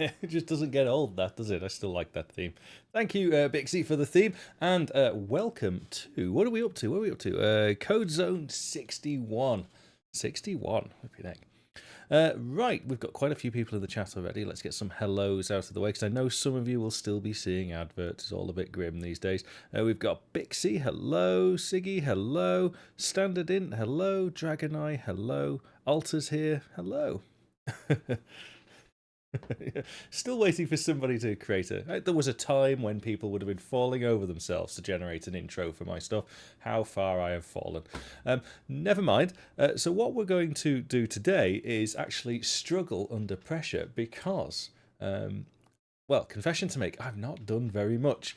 It just doesn't get old, that does it? I still like that theme. Thank you, Bixie, for the theme, and welcome to what are we up to? What are we up to? CodeZone 61. 61. Flipping heck. Right, we've got quite a few people in the chat already. Let's get some hellos out of the way because I know some of you will still be seeing adverts. It's all a bit grim these days. We've got Bixie, hello. Siggy, hello. Standard Int, hello. Dragon Eye, hello. Alters here, hello. Still waiting for somebody to create a. There was a time when people would have been falling over themselves to generate an intro for my stuff. How far I have fallen. Never mind. So, what we're going to do today is actually struggle under pressure because well, confession to make, I've not done very much.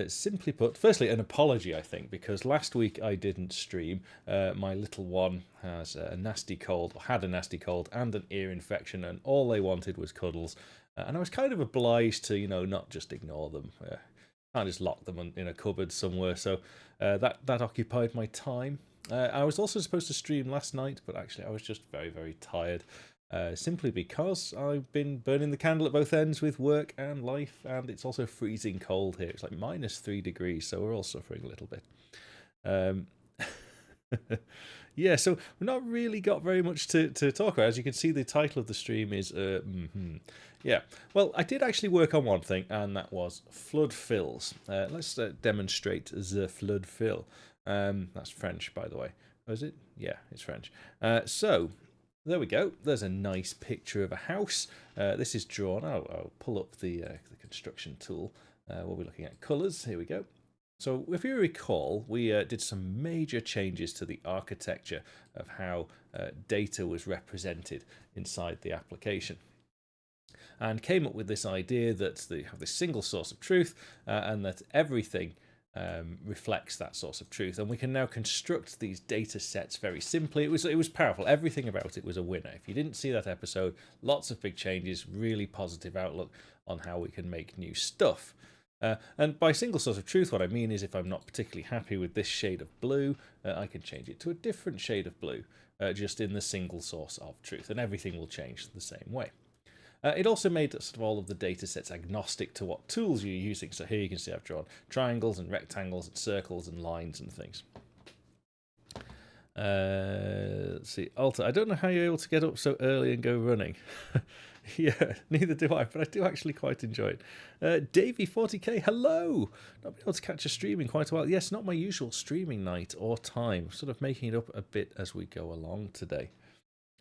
Simply put, firstly, an apology, I think, because last week I didn't stream. My little one has a nasty cold, or had a nasty cold, and an ear infection, and all they wanted was cuddles. And I was kind of obliged to, not just ignore them. Can't just lock them in a cupboard somewhere. So that occupied my time. I was also supposed to stream last night, but actually I was just very, very tired. Simply because I've been burning the candle at both ends with work and life, and it's also freezing cold here. It's like -3 degrees, so we're all suffering a little bit. Yeah, so we've not really got very much to talk about. As you can see, the title of the stream is Yeah, well, I did actually work on one thing, and that was flood fills. Let's demonstrate the flood fill. That's French, by the way. Oh, is it? Yeah, it's French. So there we go. There's a nice picture of a house. This is drawn. I'll pull up the construction tool. We'll be looking at colours. Here we go. So if you recall, we did some major changes to the architecture of how data was represented inside the application. And came up with this idea that they have this single source of truth and that everything reflects that source of truth, and we can now construct these data sets very simply. It was powerful. Everything about it was a winner. If you didn't see that episode, lots of big changes, really positive outlook on how we can make new stuff. And by single source of truth, what I mean is if I'm not particularly happy with this shade of blue, I can change it to a different shade of blue, just in the single source of truth, and everything will change the same way. It also made sort of all of the data sets agnostic to what tools you're using. So here you can see I've drawn triangles and rectangles and circles and lines and things. Let's see, Alta, I don't know how you're able to get up so early and go running. Yeah, neither do I, but I do actually quite enjoy it. Davey40k, hello! Not been able to catch a stream in quite a while. Yes, not my usual streaming night or time. Sort of making it up a bit as we go along today.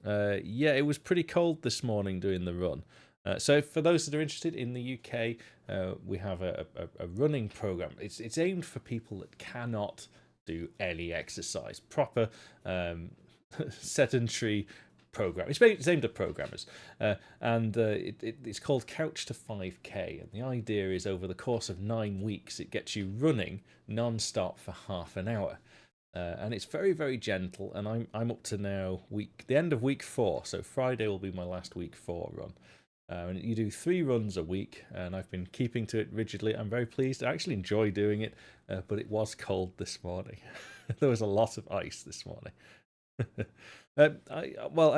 Yeah, it was pretty cold this morning doing the run. So for those that are interested, in the UK, we have a running program. It's aimed for people that cannot do any exercise. Proper sedentary program. It's aimed at programmers, and it's called Couch to 5K. And the idea is over the course of 9 weeks, it gets you running non-stop for half an hour. And it's very, very gentle, and I'm up to now the end of week 4, so Friday will be my last week 4 run. And you do 3 runs a week, and I've been keeping to it rigidly. I'm very pleased. I actually enjoy doing it, but it was cold this morning. There was a lot of ice this morning. I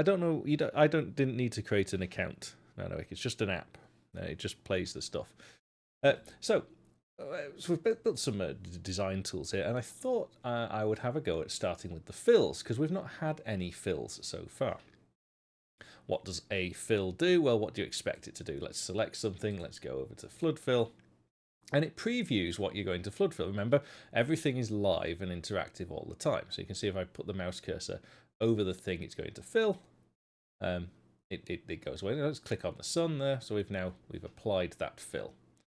don't know. I didn't need to create an account. No, it's just an app. It just plays the stuff. So we've built some design tools here, and I thought I would have a go at starting with the fills, because we've not had any fills so far. What does a fill do? Well, what do you expect it to do? Let's select something. Let's go over to flood fill, and it previews what you're going to flood fill. Remember, everything is live and interactive all the time. So you can see if I put the mouse cursor over the thing it's going to fill, it goes away. Let's click on the sun there. So we've applied that fill.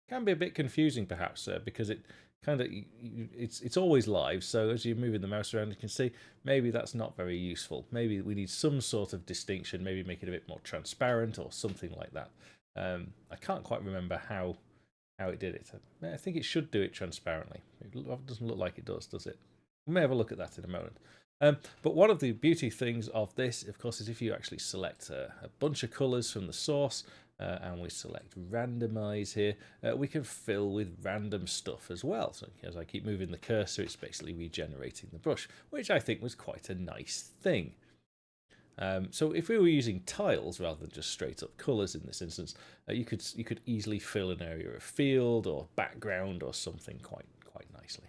Can be a bit confusing perhaps because it's always live, so as you're moving the mouse around you can see maybe that's not very useful. Maybe we need some sort of distinction, maybe make it a bit more transparent or something like that. I can't quite remember how it did it. I think it should do it transparently. It doesn't look like it does it? We may have a look at that in a moment. But one of the beauty things of this, of course, is if you actually select a bunch of colours from the source, and we select randomize here, we can fill with random stuff as well. So as I keep moving the cursor, it's basically regenerating the brush, which I think was quite a nice thing. So if we were using tiles rather than just straight up colours in this instance, you could easily fill an area of field or background or something quite nicely.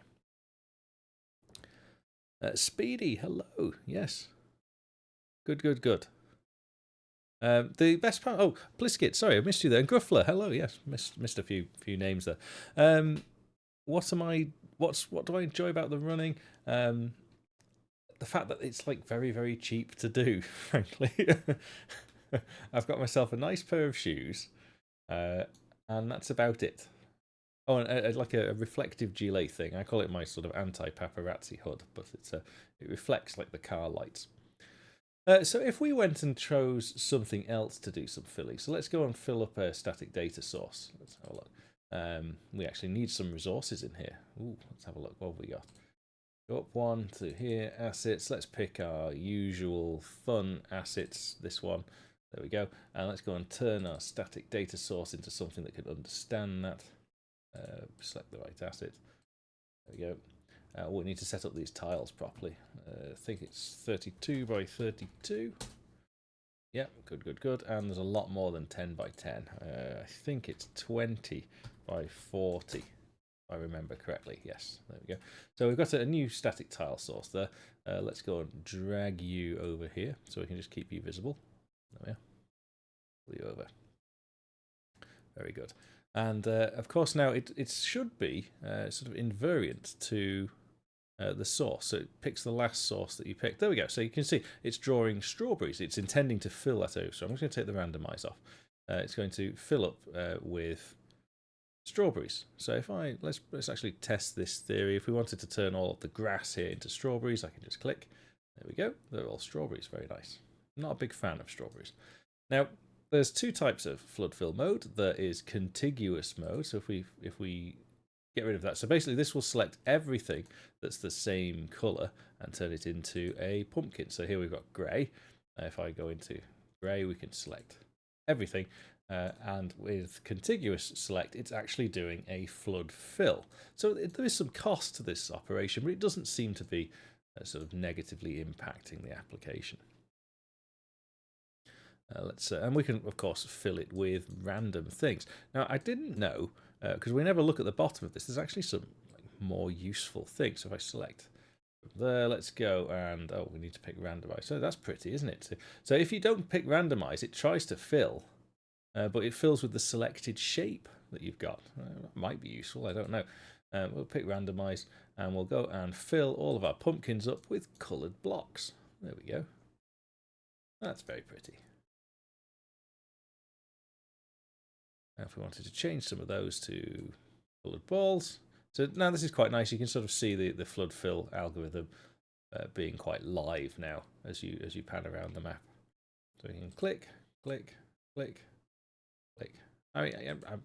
Speedy, hello. Yes. Good, good, good. The best part. Oh, Bliskit. Sorry, I missed you there. And Gruffler. Hello. Yes, missed a few names there. What do I enjoy about the running? The fact that it's like very, very cheap to do. Frankly, I've got myself a nice pair of shoes, and that's about it. Oh, and like a reflective gilet thing. I call it my sort of anti-paparazzi hood, but it reflects like the car lights. So if we went and chose something else to do some filling, so let's go and fill up a static data source. Let's have a look. We actually need some resources in here. Ooh, let's have a look. What have we got? Go up one to here, assets. Let's pick our usual fun assets, this one. There we go. And let's go and turn our static data source into something that can understand that. Select the right asset. There we go. We need to set up these tiles properly. I think it's 32 by 32. Yeah, good, good, good. And there's a lot more than 10 by 10. I think it's 20 by 40, if I remember correctly. Yes, there we go. So we've got a new static tile source there. Let's go and drag you over here so we can just keep you visible. There we are. Pull you over. Very good. And of course now it should be sort of invariant to the source. So it picks the last source that you picked. There we go. So you can see it's drawing strawberries. It's intending to fill that out. So I'm just going to take the randomize off. It's going to fill up with strawberries. So if let's actually test this theory. If we wanted to turn all of the grass here into strawberries, I can just click. There we go. They're all strawberries. Very nice. I'm not a big fan of strawberries. Now, there's two types of flood fill mode. There is contiguous mode. So if we get rid of that, so basically this will select everything that's the same color and turn it into a pumpkin. So here we've got grey. If I go into grey, we can select everything. And with contiguous select, it's actually doing a flood fill. So there is some cost to this operation, but it doesn't seem to be sort of negatively impacting the application. And we can, of course, fill it with random things. Now, I didn't know, because we never look at the bottom of this, there's actually some more useful things. So if I select there, let's go, and we need to pick randomize. So that's pretty, isn't it? So if you don't pick randomize, it tries to fill, but it fills with the selected shape that you've got. That might be useful, I don't know. We'll pick randomize, and we'll go and fill all of our pumpkins up with coloured blocks. There we go. That's very pretty. Now if we wanted to change some of those to coloured balls. So now this is quite nice. You can sort of see the flood fill algorithm being quite live now as you pan around the map. So you can click, click, click, click. I mean, I'm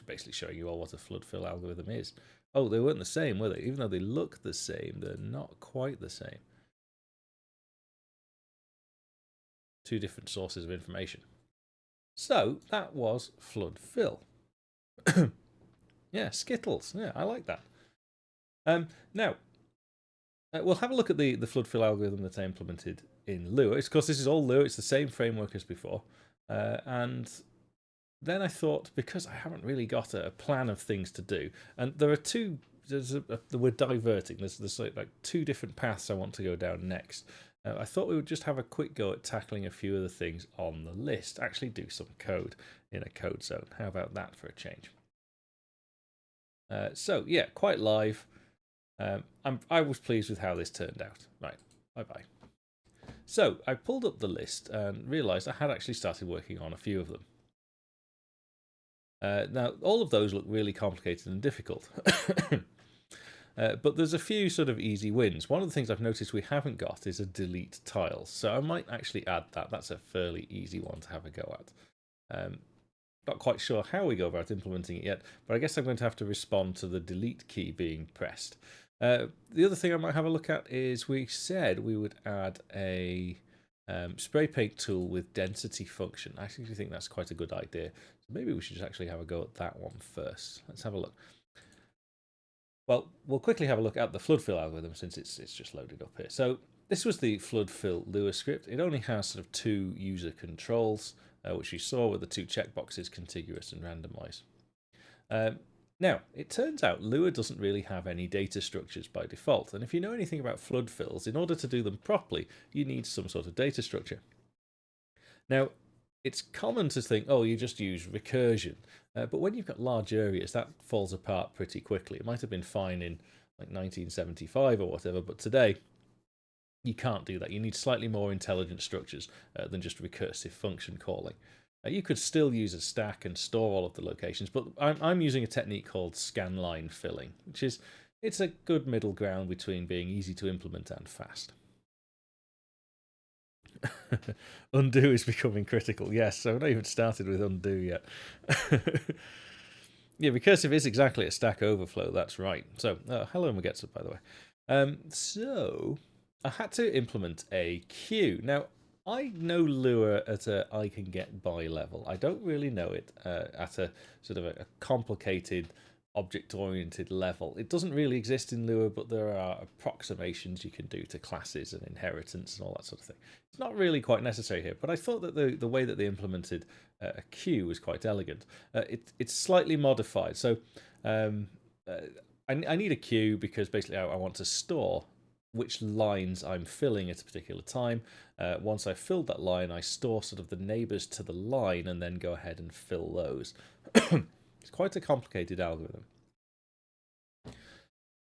basically showing you all what a flood fill algorithm is. Oh, they weren't the same, were they? Even though they look the same, they're not quite the same. Two different sources of information. So that was flood fill. Yeah, Skittles. Yeah, I like that. Now, we'll have a look at the flood fill algorithm that I implemented in Lua. Of course, this is all Lua. It's the same framework as before. And then I thought, because I haven't really got a plan of things to do, and there are two, we're diverting. There's like two different paths I want to go down next. I thought we would just have a quick go at tackling a few of the things on the list. Actually do some code in a code zone. How about that for a change? So yeah, quite live. I was pleased with how this turned out. Right, bye-bye. So I pulled up the list and realised I had actually started working on a few of them. Now, all of those look really complicated and difficult. But there's a few sort of easy wins. One of the things I've noticed we haven't got is a delete tiles. So I might actually add that. That's a fairly easy one to have a go at. Not quite sure how we go about implementing it yet, but I guess I'm going to have to respond to the delete key being pressed. The other thing I might have a look at is we said we would add a spray paint tool with density function. I actually think that's quite a good idea. So maybe we should just actually have a go at that one first. Let's have a look. Well, we'll quickly have a look at the flood fill algorithm since it's just loaded up here. So This was the flood fill Lua script. It only has sort of two user controls, which you saw with the two checkboxes, contiguous and randomize. Now, it turns out Lua doesn't really have any data structures by default, and if you know anything about flood fills, in order to do them properly, you need some sort of data structure. Now, it's common to think, oh, you just use recursion, but when you've got large areas, that falls apart pretty quickly. It might have been fine in like 1975 or whatever, but today you can't do that. You need slightly more intelligent structures than just recursive function calling. You could still use a stack and store all of the locations, but I'm using a technique called scanline filling, which is it's a good middle ground between being easy to implement and fast. Undo is becoming critical. Yes, so I've not even started with undo yet. Yeah, recursive is exactly a Stack Overflow. That's right. So, hello Magetsu, by the way. So I had to implement a queue. Now, I know Lua at a I can get by level. I don't really know it at a sort of a complicated object-oriented level. It doesn't really exist in Lua, but there are approximations you can do to classes and inheritance and all that sort of thing. It's not really quite necessary here, but I thought that the way that they implemented a queue was quite elegant. It's slightly modified. So I need a queue because basically I want to store which lines I'm filling at a particular time. Once I've filled that line, I store sort of the neighbors to the line and then go ahead and fill those. It's quite a complicated algorithm.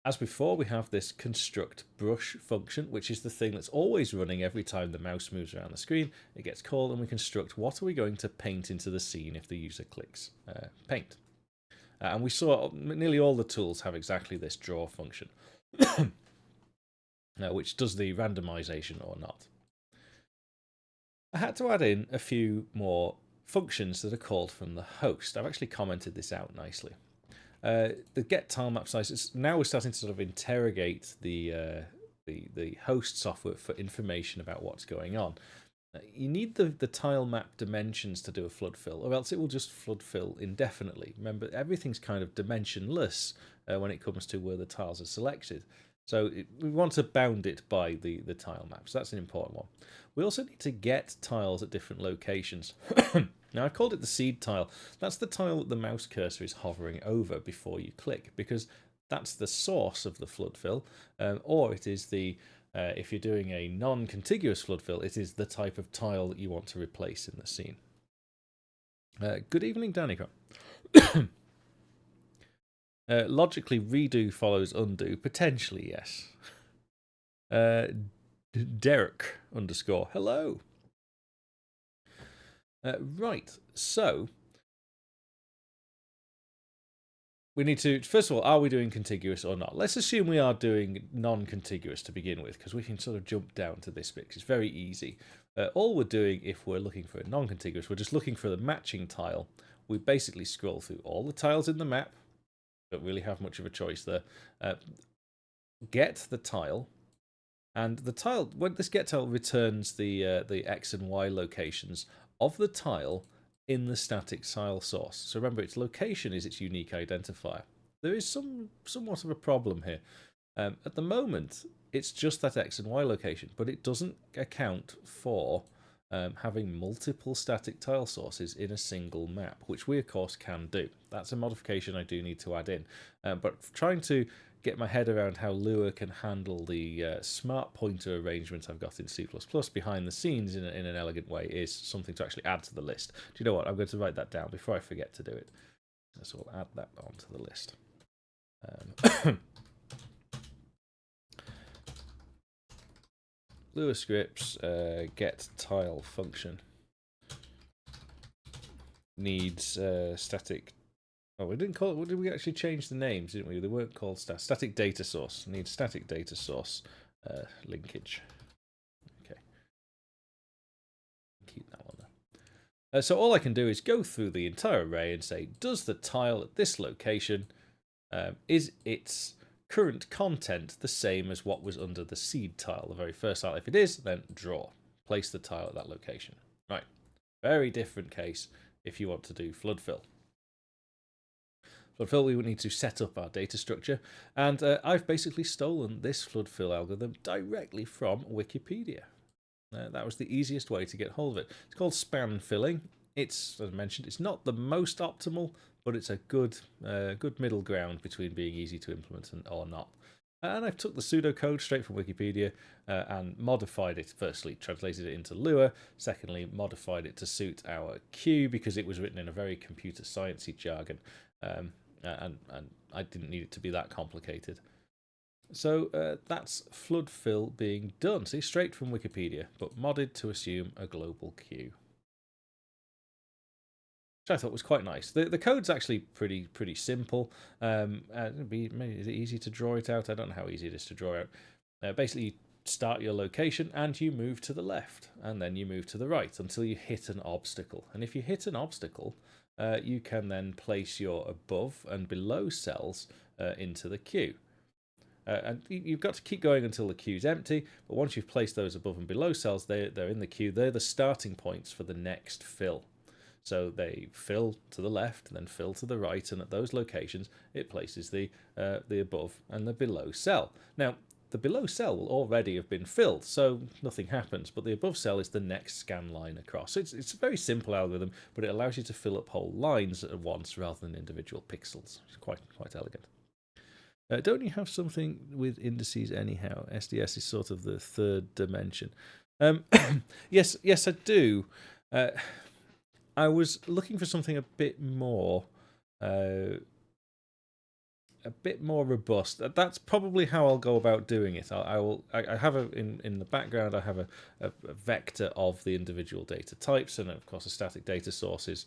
As before, we have this construct brush function, which is the thing that's always running every time the mouse moves around the screen. It gets called and we construct what are we going to paint into the scene if the user clicks paint. And we saw nearly all the tools have exactly this draw function, which does the randomization or not. I had to add in a few more functions that are called from the host. I've actually commented this out nicely. The get tile map size is now we're starting to sort of interrogate the host software for information about what's going on. You need the tile map dimensions to do a flood fill, or else it will just flood fill indefinitely. Remember, everything's kind of dimensionless when it comes to where the tiles are selected. So we want to bound it by the tile map. So that's an important one. We also need to get tiles at different locations. Now, I called it the seed tile. That's the tile that the mouse cursor is hovering over before you click, because that's the source of the flood fill, or it is the, if you're doing a non-contiguous flood fill, it is the type of tile that you want to replace in the scene. Good evening, Danica. Logically, redo follows undo. Potentially, yes. Derek _ hello. Right, so we need to, first of all, are we doing contiguous or not? Let's assume we are doing non-contiguous to begin with, because we can sort of jump down to this bit, 'cause it's very easy. All we're doing, if we're looking for a non-contiguous, we're just looking for the matching tile. We basically scroll through all the tiles in the map. Don't really have much of a choice there. Get the tile, and the tile, when this get tile returns the X and Y locations of the tile in the static tile source. So remember, its location is its unique identifier. There is somewhat of a problem here. At the moment, it's just that X and Y location, but it doesn't account for having multiple static tile sources in a single map, which we of course can do. That's a modification I do need to add in. But trying to get my head around how Lua can handle the smart pointer arrangement I've got in C++ behind the scenes in an elegant way is something to actually add to the list. Do you know what? I'm going to write that down before I forget to do it. So we'll add that onto the list. Lua scripts get tile function needs static. Oh, we didn't call it. What did we actually change the names? Didn't we? They weren't called static data source. Needs static data source linkage. Okay, keep that one there. So all I can do is go through the entire array and say, does the tile at this location is its current content the same as what was under the seed tile, the very first tile? If it is, then draw. Place the tile at that location. Right. Very different case if you want to do flood fill. flood fill, we would need to set up our data structure, and I've basically stolen this flood fill algorithm directly from Wikipedia. That was the easiest way to get hold of it. It's called span filling. It's, as I mentioned, it's not the most optimal, but it's a good middle ground between being easy to implement or not. And I've took the pseudocode straight from Wikipedia and modified it. Firstly, translated it into Lua. Secondly, modified it to suit our queue because it was written in a very computer sciencey jargon, and I didn't need it to be that complicated. So that's flood fill being done. See, straight from Wikipedia, but modded to assume a global queue, which I thought was quite nice. The code's actually pretty simple. Is it easy to draw it out? I don't know how easy it is to draw out. Basically, you start your location and you move to the left, and then you move to the right until you hit an obstacle. And if you hit an obstacle, you can then place your above and below cells into the queue. And you've got to keep going until the queue's empty, but once you've placed those above and below cells, they're in the queue. They're the starting points for the next fill. So they fill to the left, and then fill to the right, and at those locations, it places the above and the below cell. Now, the below cell will already have been filled, so nothing happens, but the above cell is the next scan line across. So it's a very simple algorithm, but it allows you to fill up whole lines at once rather than individual pixels. It's quite elegant. Don't you have something with indices anyhow? SDS is sort of the third dimension. Yes, I do. I was looking for something a bit more robust. That's probably how I'll go about doing it. I have in the background. I have a vector of the individual data types, and of course, a static data source is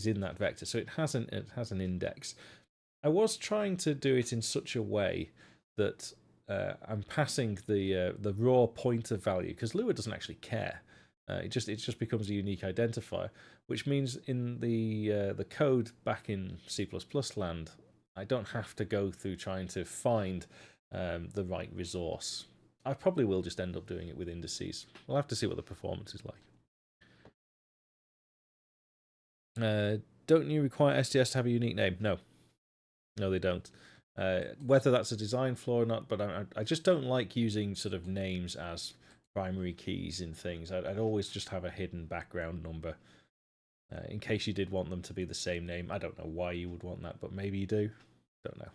in that vector, so it has an index. I was trying to do it in such a way that I'm passing the raw pointer value, because Lua doesn't actually care. It just becomes a unique identifier, which means in the code back in C++ land, I don't have to go through trying to find the right resource. I probably will just end up doing it with indices. We'll have to see what the performance is like. Don't you require SDS to have a unique name? No, they don't. Whether that's a design flaw or not, but I just don't like using sort of names as primary keys in things. I'd always just have a hidden background number in case you did want them to be the same name. I don't know why you would want that, but maybe you do. Don't know.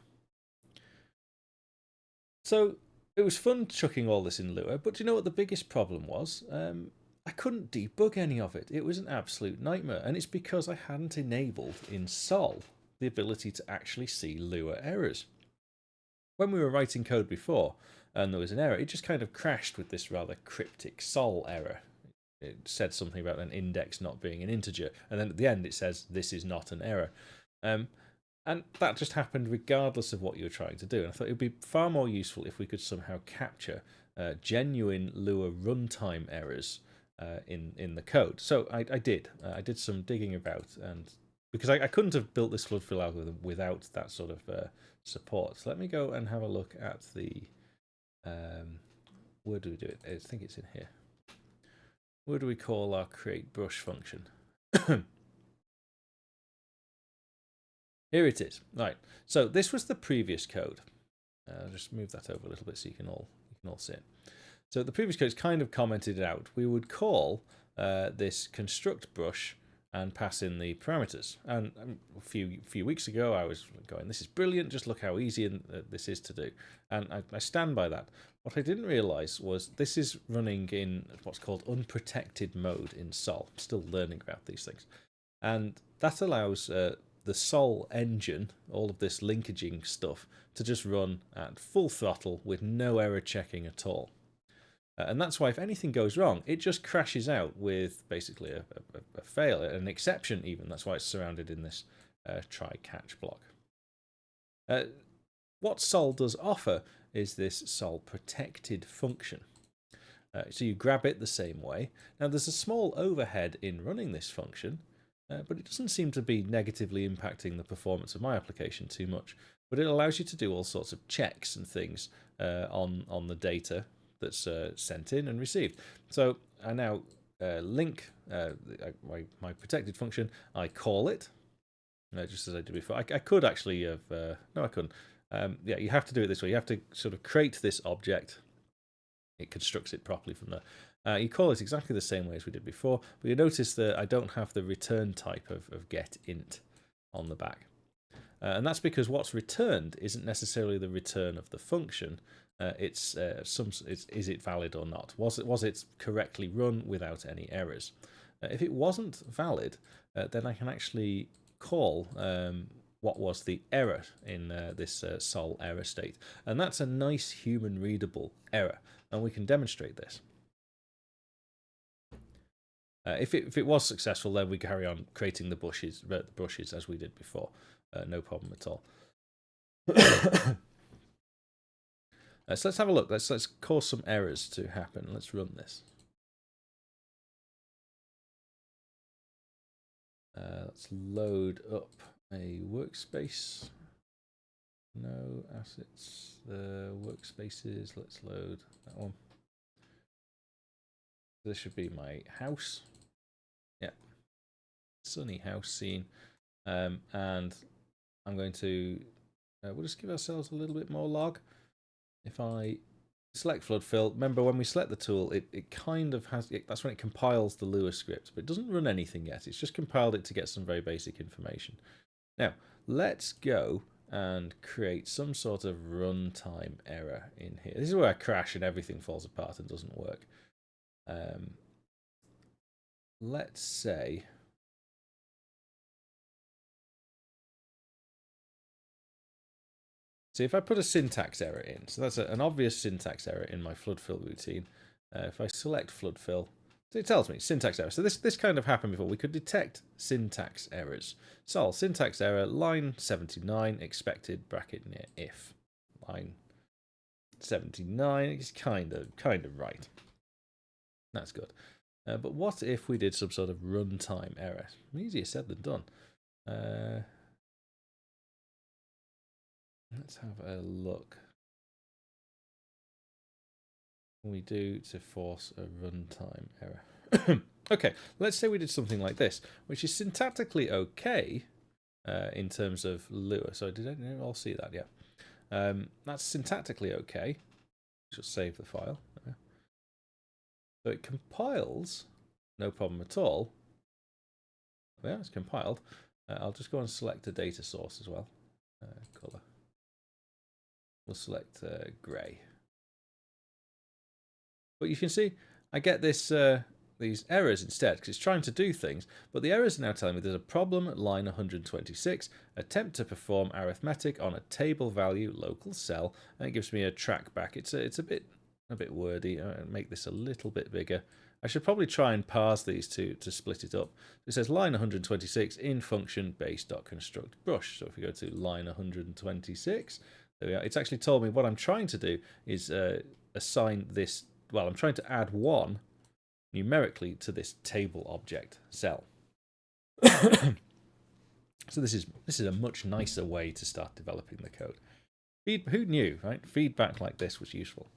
So it was fun chucking all this in Lua, but do you know what the biggest problem was? I couldn't debug any of it. It was an absolute nightmare, and it's because I hadn't enabled in Sol the ability to actually see Lua errors. When we were writing code before and there was an error, it just kind of crashed with this rather cryptic Sol error. It said something about an index not being an integer, and then at the end it says this is not an error. And that just happened regardless of what you were trying to do. And I thought it would be far more useful if we could somehow capture genuine Lua runtime errors in the code. So I did. I did some digging about, and because I couldn't have built this flood fill algorithm without that sort of support. So let me go and have a look at the where do we do it? I think it's in here. Where do we call our create brush function? Here it is. Right. So this was the previous code. I'll just move that over a little bit so you can all see it. So the previous code is kind of commented out. We would call this construct brush and pass in the parameters. And a few weeks ago, I was going, this is brilliant, just look how easy this is to do. And I stand by that. What I didn't realize was this is running in what's called unprotected mode in Sol. I'm still learning about these things. And that allows the Sol engine, all of this linkaging stuff, to just run at full throttle with no error checking at all. And that's why if anything goes wrong, it just crashes out with basically a fail, an exception even. That's why it's surrounded in this try-catch block. What Sol does offer is this Sol protected function. So you grab it the same way. Now there's a small overhead in running this function, but it doesn't seem to be negatively impacting the performance of my application too much. But it allows you to do all sorts of checks and things on the data that's sent in and received. So I now link my protected function, I call it, just as I did before. I could actually have... no, I couldn't. Yeah, you have to do it this way. You have to sort of create this object. It constructs it properly from there. You call it exactly the same way as we did before, but you notice that I don't have the return type of getInt on the back. And that's because what's returned isn't necessarily the return of the function. It's is it valid or not? Was it correctly run without any errors? If it wasn't valid, then I can actually call what was the error in this sol error state, and that's a nice human readable error, and we can demonstrate this. If it was successful, then we carry on creating the brushes as we did before. No problem at all. So let's have a look. Let's cause some errors to happen. Let's run this. Let's load up a workspace. No assets. The workspaces. Let's load that one. This should be my house. Yeah, sunny house scene. And I'm going to. We'll just give ourselves a little bit more log. If I select flood fill, remember when we select the tool, it kind of has, that's when it compiles the Lua script, but it doesn't run anything yet. It's just compiled it to get some very basic information. Now, let's go and create some sort of runtime error in here. This is where I crash and everything falls apart and doesn't work. Let's say... So if I put a syntax error in, so that's an obvious syntax error in my flood fill routine. If I select flood fill, so it tells me syntax error. So this kind of happened before. We could detect syntax errors. So syntax error, line 79, expected bracket near if. Line 79 is kind of right. That's good. But what if we did some sort of runtime error? Easier said than done. Let's have a look. What can we do to force a runtime error? Okay, let's say we did something like this, which is syntactically okay in terms of Lua. So did anyone all see that? Yeah. That's syntactically okay. Just save the file. So it compiles, no problem at all. Yeah, it's compiled. I'll just go and select a data source as well. Color. We'll select grey. But you can see I get this these errors instead because it's trying to do things, but the errors are now telling me there's a problem at line 126. Attempt to perform arithmetic on a table value local cell, and it gives me a track back. It's a bit wordy. I'll make this a little bit bigger. I should probably try and parse these to split it up. It says line 126 in function base.construct brush. So if we go to line 126, there we are. It's actually told me what I'm trying to do is assign this. Well, I'm trying to add 1 numerically to this table object cell. So this is a much nicer way to start developing the code. Who knew, right? Feedback like this was useful.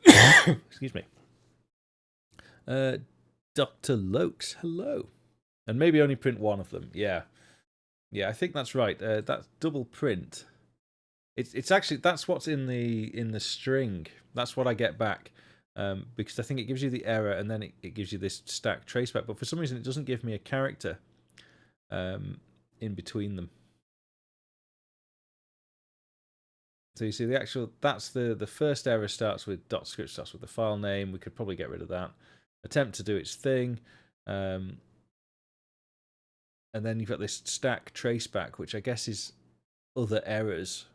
Excuse me. Dr. Lokes, hello. And maybe only print one of them. Yeah, I think that's right. That's double print. It's actually, that's what's in the string. That's what I get back. Because I think it gives you the error and then it gives you this stack traceback. But for some reason, it doesn't give me a character in between them. So you see the actual, that's the first error starts with .script, starts with the file name. We could probably get rid of that. Attempt to do its thing. And then you've got this stack traceback, which I guess is other errors.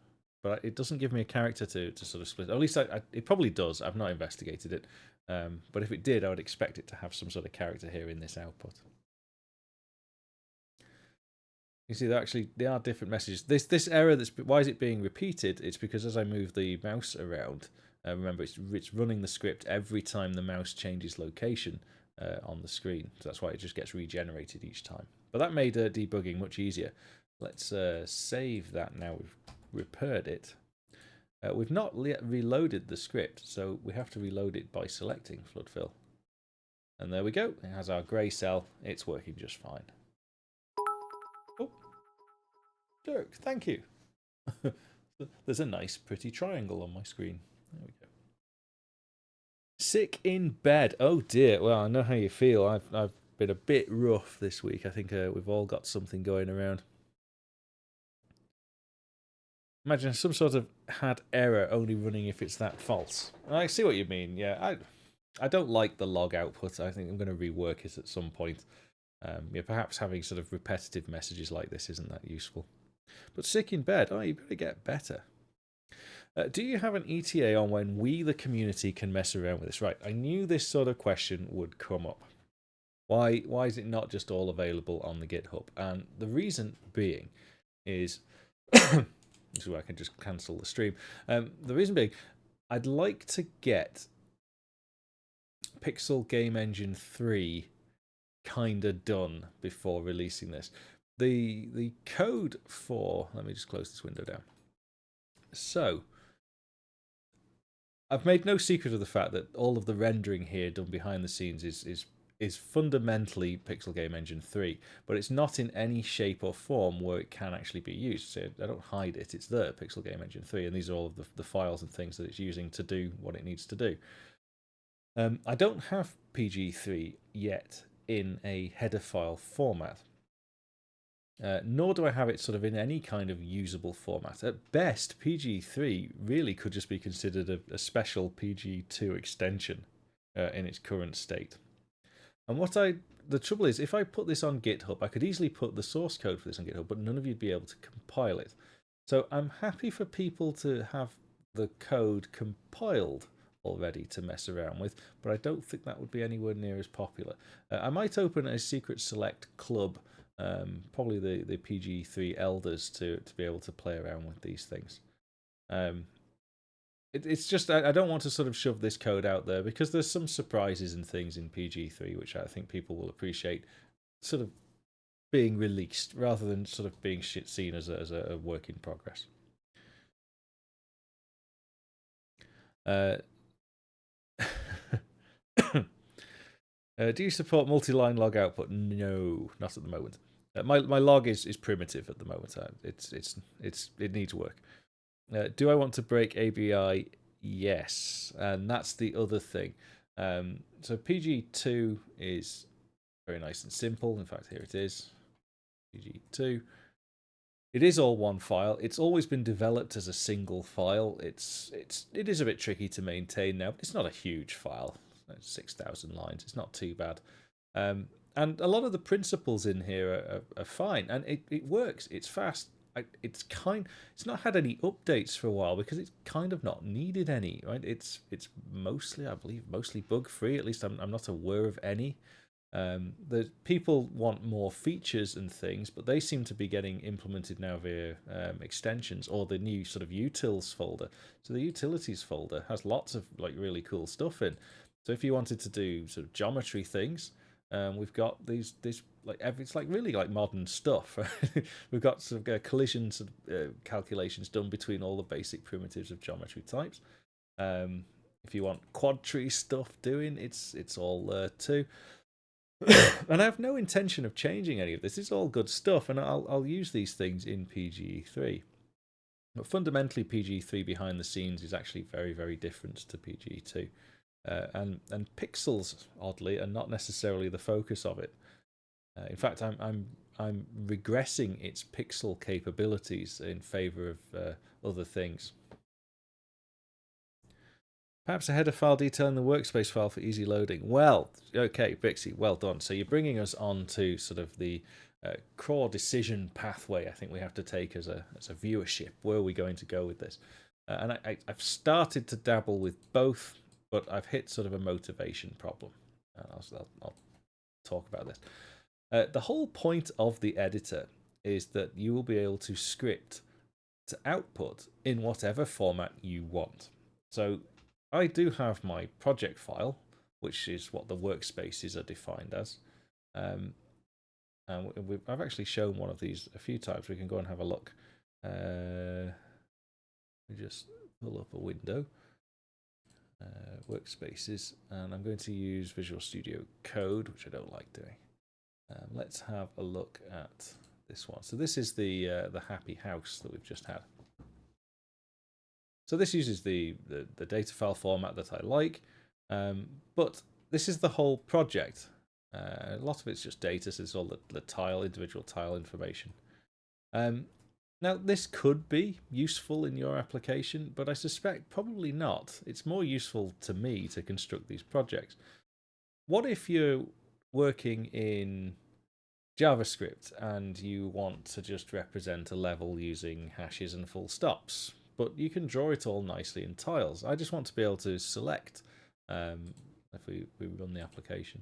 But it doesn't give me a character to sort of split. Or at least it probably does. I've not investigated it. But if it did, I would expect it to have some sort of character here in this output. You see, they are different messages. This error, why is it being repeated? It's because as I move the mouse around, remember it's running the script every time the mouse changes location on the screen. So that's why it just gets regenerated each time. But that made debugging much easier. Let's save that now we've repaired it. We've not reloaded the script, so we have to reload it by selecting flood fill. And there we go. It has our grey cell. It's working just fine. Oh, Dirk, thank you. There's a nice, pretty triangle on my screen. There we go. Sick in bed. Oh dear. Well, I know how you feel. I've been a bit rough this week. I think we've all got something going around. Imagine some sort of had error only running if it's that false. I see what you mean. Yeah, I don't like the log output. I think I'm going to rework it at some point. Yeah, perhaps having sort of repetitive messages like this isn't that useful. But sick in bed. Oh, you better get better. Do you have an ETA on when we, the community, can mess around with this? Right, I knew this sort of question would come up. Why is it not just all available on the GitHub? And the reason being is, this is where I can just cancel the stream. The reason being, I'd like to get Pixel Game Engine 3 kind of done before releasing this. The code for, let me just close this window down. So, I've made no secret of the fact that all of the rendering here done behind the scenes is fundamentally Pixel Game Engine 3, but it's not in any shape or form where it can actually be used. So I don't hide it, it's there, Pixel Game Engine 3, and these are all of the files and things that it's using to do what it needs to do. I don't have PG3 yet in a header file format. Nor do I have it sort of in any kind of usable format. At best, PG3 really could just be considered a special PG2 extension in its current state. And the trouble is, if I put this on GitHub, I could easily put the source code for this on GitHub, but none of you'd be able to compile it. So I'm happy for people to have the code compiled already to mess around with, but I don't think that would be anywhere near as popular. I might open a secret select club, probably the PG3 elders, to be able to play around with these things. It's just I don't want to sort of shove this code out there because there's some surprises and things in PG3 which I think people will appreciate sort of being released rather than sort of being seen as a work in progress. Do you support multi-line log output? No, not at the moment. My log is primitive at the moment. It needs work. Do I want to break ABI? Yes, and that's the other thing. So PG2 is very nice and simple. In fact, here it is. PG2. It is all one file. It's always been developed as a single file. It is a bit tricky to maintain now, but it's not a huge file. It's 6,000 lines. It's not too bad. And a lot of the principles in here are fine, and it works. It's fast. It's not had any updates for a while because it's kind of not needed any, right? It's mostly, I believe, mostly bug free. At least I'm not aware of any. The people want more features and things, but they seem to be getting implemented now via extensions or the new sort of utils folder. So the utilities folder has lots of like really cool stuff in. So if you wanted to do sort of geometry things, we've got these like it's like really like modern stuff. We've got sort of collision sort of, calculations done between all the basic primitives of geometry types. If you want quad tree stuff doing, it's all there too. And I have no intention of changing any of this. It's all good stuff, and I'll use these things in PG3. But fundamentally, PG3 behind the scenes is actually very, very different to PG2. And pixels, oddly, are not necessarily the focus of it. In fact, I'm regressing its pixel capabilities in favor of other things. Perhaps a header file detailing the workspace file for easy loading. Well, okay, Bixie, well done. So you're bringing us on to sort of the core decision pathway I think we have to take as a viewership. Where are we going to go with this? And I've started to dabble with both, but I've hit sort of a motivation problem. I'll talk about this. The whole point of the editor is that you will be able to script to output in whatever format you want. So I do have my project file, which is what the workspaces are defined as. And I've actually shown one of these a few times. We can go and have a look. We just pull up a window, workspaces, and I'm going to use Visual Studio Code, which I don't like doing. Let's have a look at this one. So this is the happy house that we've just had. So this uses the data file format that I like, but this is the whole project. A lot of it's just data, so it's all the individual tile information. Now, this could be useful in your application, but I suspect probably not. It's more useful to me to construct these projects. What if you're working in JavaScript and you want to just represent a level using hashes and full stops, but you can draw it all nicely in tiles? I just want to be able to select if we run the application.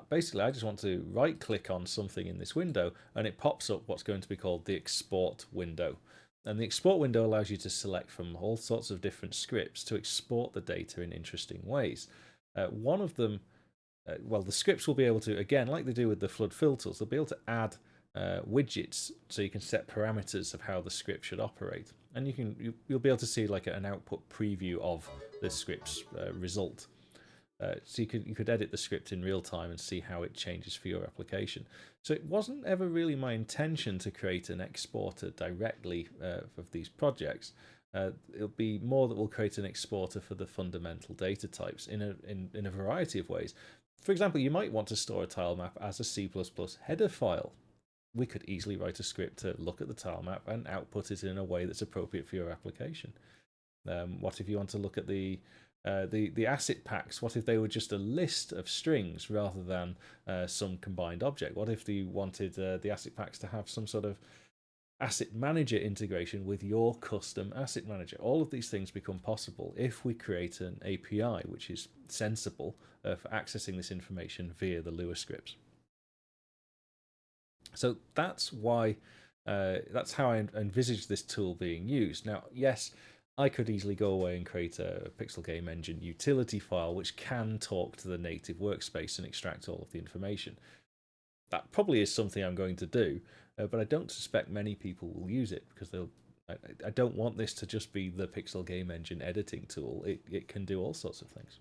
Basically, I just want to right-click on something in this window, and it pops up what's going to be called the export window. And the export window allows you to select from all sorts of different scripts to export the data in interesting ways. One of them, well, the scripts will be able to, again, like they do with the flood filters, they'll be able to add widgets so you can set parameters of how the script should operate. And you'll be able to see like an output preview of the script's result. So you could edit the script in real time and see how it changes for your application. So it wasn't ever really my intention to create an exporter directly of these projects. It'll be more that we'll create an exporter for the fundamental data types in a variety of ways. For example, you might want to store a tile map as a C++ header file. We could easily write a script to look at the tile map and output it in a way that's appropriate for your application. What if you want to look at the asset packs? What if they were just a list of strings rather than some combined object? What if you wanted the asset packs to have some sort of asset manager integration with your custom asset manager? All of these things become possible if we create an API which is sensible for accessing this information via the Lua scripts. So that's why that's how I envisage this tool being used. Now, yes, I could easily go away and create a Pixel Game Engine utility file which can talk to the native workspace and extract all of the information. That probably is something I'm going to do, but I don't suspect many people will use it because I don't want this to just be the Pixel Game Engine editing tool. It can do all sorts of things.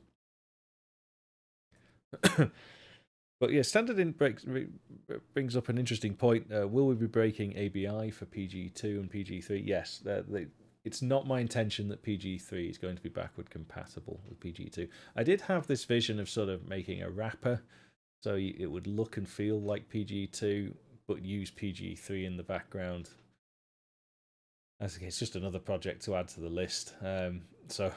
But yeah, standard in brings up an interesting point. Will we be breaking ABI for PG2 and PG3? Yes. It's not my intention that PG3 is going to be backward compatible with PG2. I did have this vision of sort of making a wrapper so it would look and feel like PG2, but use PG3 in the background. It's just another project to add to the list. So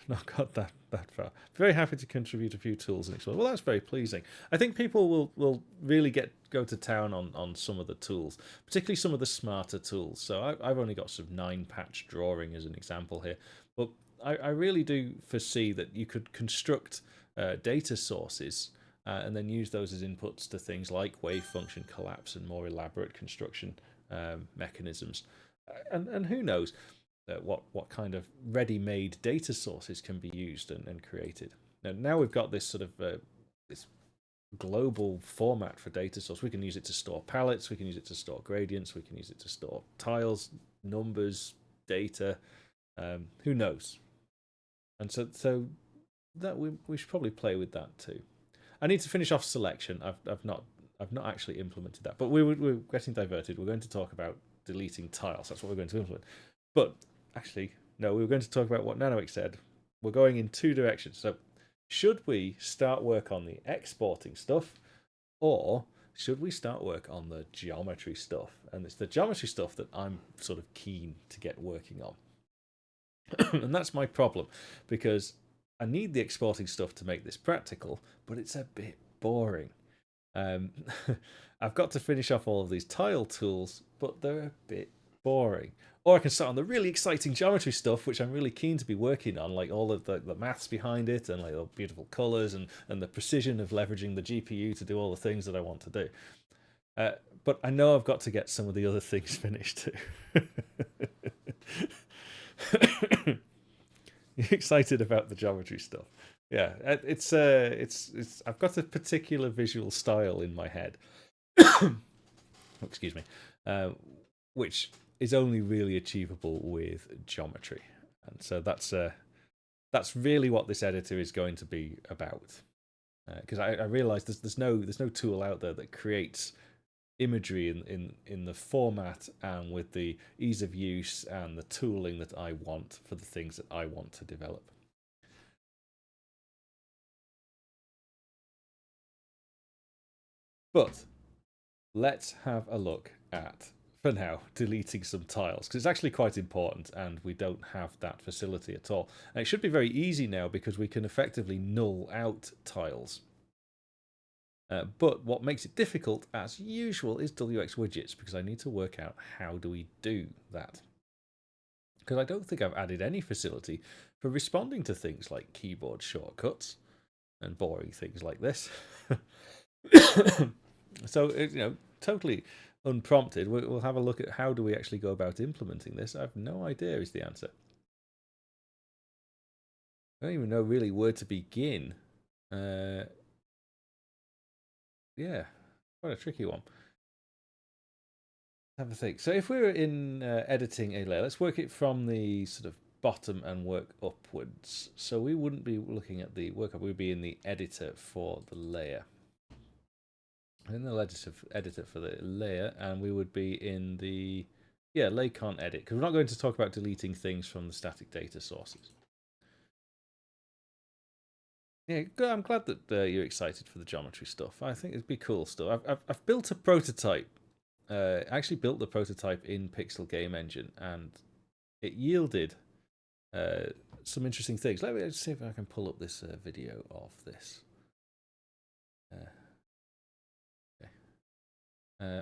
not got that far. Very happy to contribute a few tools and explore. Well, that's very pleasing. I think people will really go to town on some of the tools, particularly some of the smarter tools. So I've only got sort of 9-patch drawing as an example here, but I really do foresee that you could construct data sources and then use those as inputs to things like wave function collapse and more elaborate construction mechanisms. And who knows what kind of ready-made data sources can be used and created. Now we've got this sort of this global format for data source. We can use it to store palettes, we can use it to store gradients, we can use it to store tiles, numbers, data. Who knows? And so that we should probably play with that too. I need to finish off selection. I've not actually implemented that, but we're getting diverted. We're going to talk about deleting tiles. That's what we're going to implement. But actually, no, we were going to talk about what Nanoix said. We're going in two directions. So should we start work on the exporting stuff, or should we start work on the geometry stuff? And it's the geometry stuff that I'm sort of keen to get working on. And that's my problem, because I need the exporting stuff to make this practical, but it's a bit boring. I've got to finish off all of these tile tools, but they're a bit boring. Or I can start on the really exciting geometry stuff, which I'm really keen to be working on, like all of the maths behind it and like the beautiful colours and the precision of leveraging the GPU to do all the things that I want to do. But I know I've got to get some of the other things finished too. You're excited about the geometry stuff. Yeah, it's I've got a particular visual style in my head. Excuse me, which is only really achievable with geometry, and so that's really what this editor is going to be about. Because I realise there's no tool out there that creates imagery in the format and with the ease of use and the tooling that I want for the things that I want to develop. But let's have a look at, for now, deleting some tiles, because it's actually quite important and we don't have that facility at all. And it should be very easy now because we can effectively null out tiles. But what makes it difficult, as usual, is WX widgets, because I need to work out how do we do that. Because I don't think I've added any facility for responding to things like keyboard shortcuts and boring things like this. So, totally unprompted, we'll have a look at how do we actually go about implementing this. I have no idea is the answer. I don't even know really where to begin. Yeah, quite a tricky one. Have a think. So if we're in editing a layer, let's work it from the sort of bottom and work upwards. So we wouldn't be looking at the workup, we'd be in the editor for the layer. In the editor for the layer, and we would be in the lay can't edit, because we're not going to talk about deleting things from the static data sources. Yeah, I'm glad that you're excited for the geometry stuff. I think it'd be cool stuff. I've built a prototype. I actually built the prototype in Pixel Game Engine, and it yielded some interesting things. Let me see if I can pull up this video of this.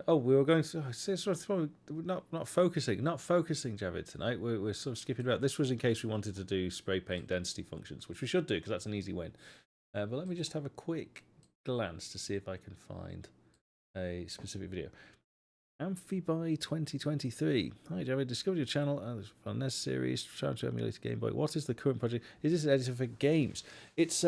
Oh, we were going to. Not focusing, Javid tonight. We're sort of skipping about. This was in case we wanted to do spray paint density functions, which we should do because that's an easy win. But let me just have a quick glance to see if I can find a specific video. Amphiby 2023. Hi, Javid. Discovered your channel and on NES series. Trying to emulate a Game Boy. What is the current project? Is this an editor for games? It's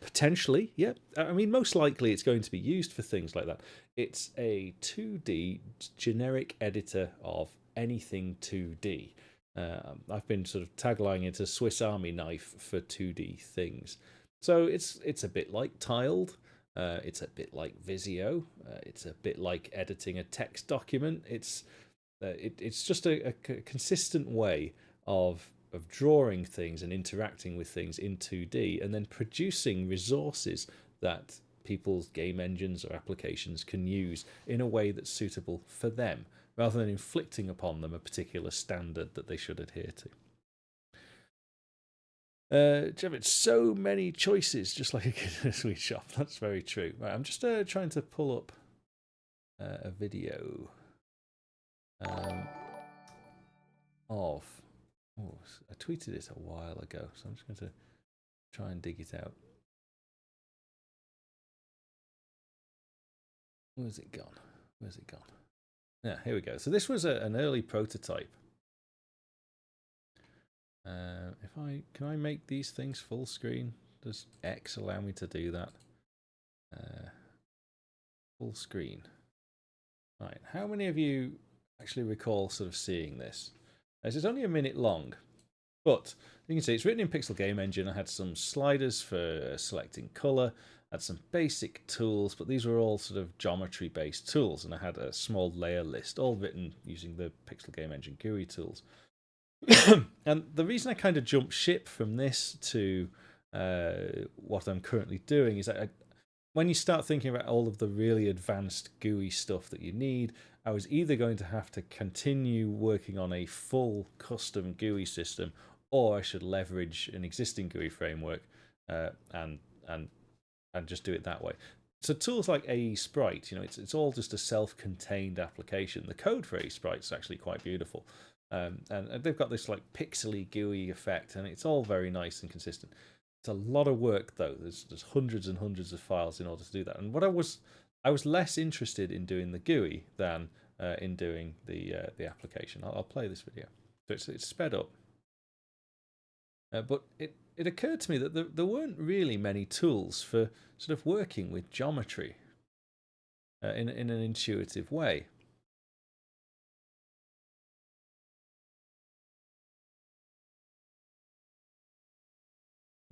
potentially, yeah. I mean, most likely it's going to be used for things like that. It's a 2D generic editor of anything 2D. I've been sort of taglining it a Swiss Army knife for 2D things. So it's a bit like Tiled. It's a bit like Visio. It's a bit like editing a text document. It's just a consistent way of drawing things and interacting with things in 2D, and then producing resources that people's game engines or applications can use in a way that's suitable for them, rather than inflicting upon them a particular standard that they should adhere to. Jeff, so many choices, just like a kid in a sweet shop. That's very true. Right, I'm just trying to pull up a video of. Oh, I tweeted it a while ago, so I'm just going to try and dig it out. Where's it gone? Yeah, here we go. So this was an early prototype. Can I make these things full screen? Does X allow me to do that? Full screen. Right. How many of you actually recall sort of seeing this? As it's only a minute long, but you can see it's written in Pixel Game Engine. I had some sliders for selecting color, had some basic tools, but these were all sort of geometry-based tools, and I had a small layer list, all written using the Pixel Game Engine GUI tools. And the reason I kind of jumped ship from this to what I'm currently doing is that when you start thinking about all of the really advanced GUI stuff that you need, I was either going to have to continue working on a full custom GUI system, or I should leverage an existing GUI framework and just do it that way. So tools like AE Sprite, it's all just a self-contained application. The code for AE Sprite is actually quite beautiful. And they've got this like pixely GUI effect, and it's all very nice and consistent. It's a lot of work though. There's hundreds and hundreds of files in order to do that. And what I was less interested in doing the GUI than in doing the application. I'll play this video. So it's sped up. But it occurred to me that there weren't really many tools for sort of working with geometry in an intuitive way.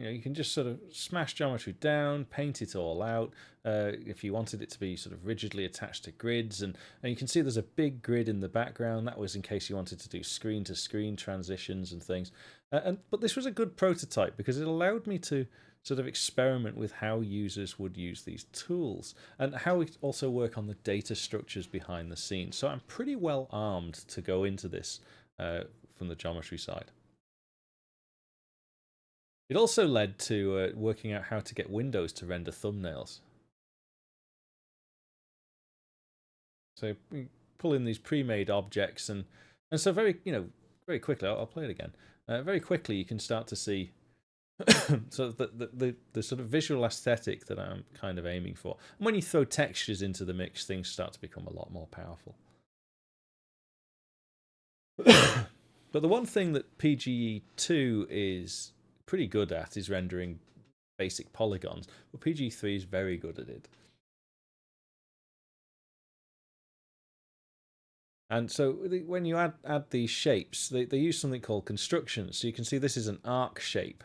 you can just sort of smash geometry down, paint it all out. If you wanted it to be sort of rigidly attached to grids, and you can see there's a big grid in the background. That was in case you wanted to do screen-to-screen transitions and things. But this was a good prototype because it allowed me to sort of experiment with how users would use these tools and how we also work on the data structures behind the scenes. So I'm pretty well armed to go into this from the geometry side. It also led to working out how to get Windows to render thumbnails. So pull in these pre-made objects, and so very quickly, I'll play it again. Very quickly, you can start to see sort of the sort of visual aesthetic that I'm kind of aiming for. And when you throw textures into the mix, things start to become a lot more powerful. But the one thing that PGE2 is pretty good at is rendering basic polygons, but PGE3 is very good at it. And so when you add these shapes, they use something called constructions. So you can see this is an arc shape,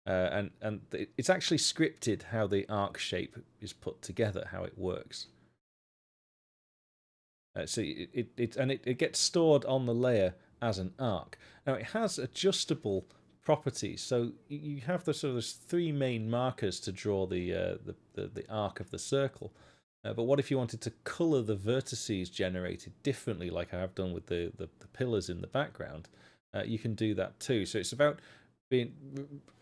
and it's actually scripted how the arc shape is put together, how it works. So it gets stored on the layer as an arc. Now it has adjustable properties. So you have the sort of three main markers to draw the arc of the circle. But what if you wanted to colour the vertices generated differently, like I have done with the pillars in the background? You can do that too. So it's about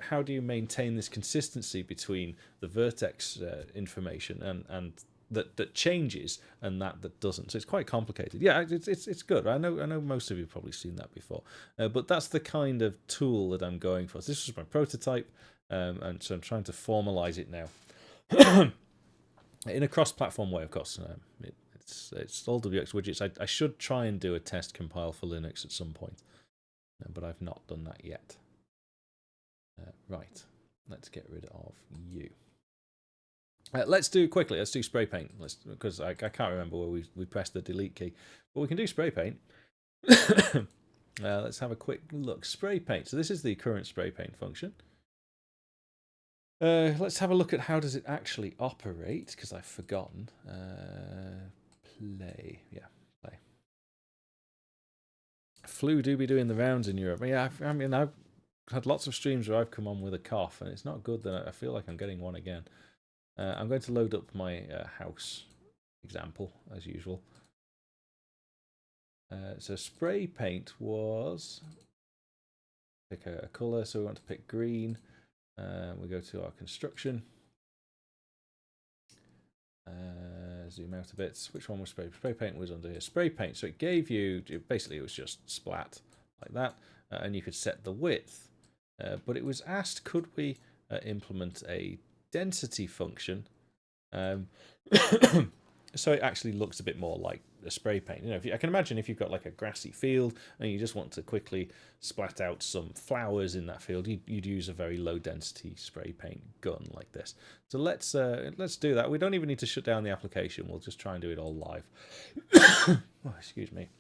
how do you maintain this consistency between the vertex information and that changes and that doesn't. So it's quite complicated. Yeah, it's good. I know most of you have probably seen that before, but that's the kind of tool that I'm going for. So this was my prototype, and so I'm trying to formalize it now. In a cross-platform way, of course. It's all WX widgets. I should try and do a test compile for Linux at some point, but I've not done that yet. Right, let's get rid of you. Let's do quickly. Let's do spray paint. Because I can't remember where we pressed the delete key, but we can do spray paint. Let's have a quick look. Spray paint. So this is the current spray paint function. Let's have a look at how does it actually operate, because I've forgotten. Play. Yeah, play. Flu do be doing the rounds in Europe. Yeah, I mean, I've had lots of streams where I've come on with a cough, and it's not good that I feel like I'm getting one again. I'm going to load up my house example, as usual. So spray paint was... Pick a colour, so we want to pick green. We go to our construction. Zoom out a bit. Which one was spray? Spray paint was under here. Spray paint. So it gave you, basically it was just splat like that. And you could set the width. But it was asked, could we implement a density function? So it actually looks a bit more like a spray paint. I can imagine if you've got like a grassy field and you just want to quickly splat out some flowers in that field, you'd use a very low density spray paint gun like this. So let's do that. We don't even need to shut down the application. We'll just try and do it all live. Oh, excuse me.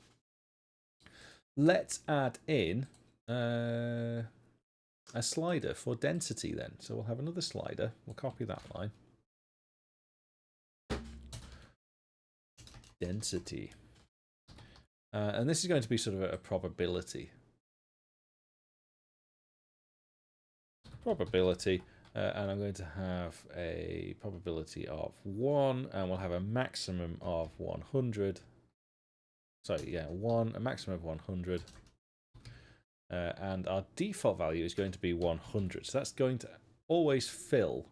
Let's add in a slider for density then. So we'll have another slider. We'll copy that line. Density. And this is going to be sort of a probability. And I'm going to have a probability of 1, and we'll have a maximum of 100. Sorry, yeah, a maximum of 100. And our default value is going to be 100. So that's going to always fill.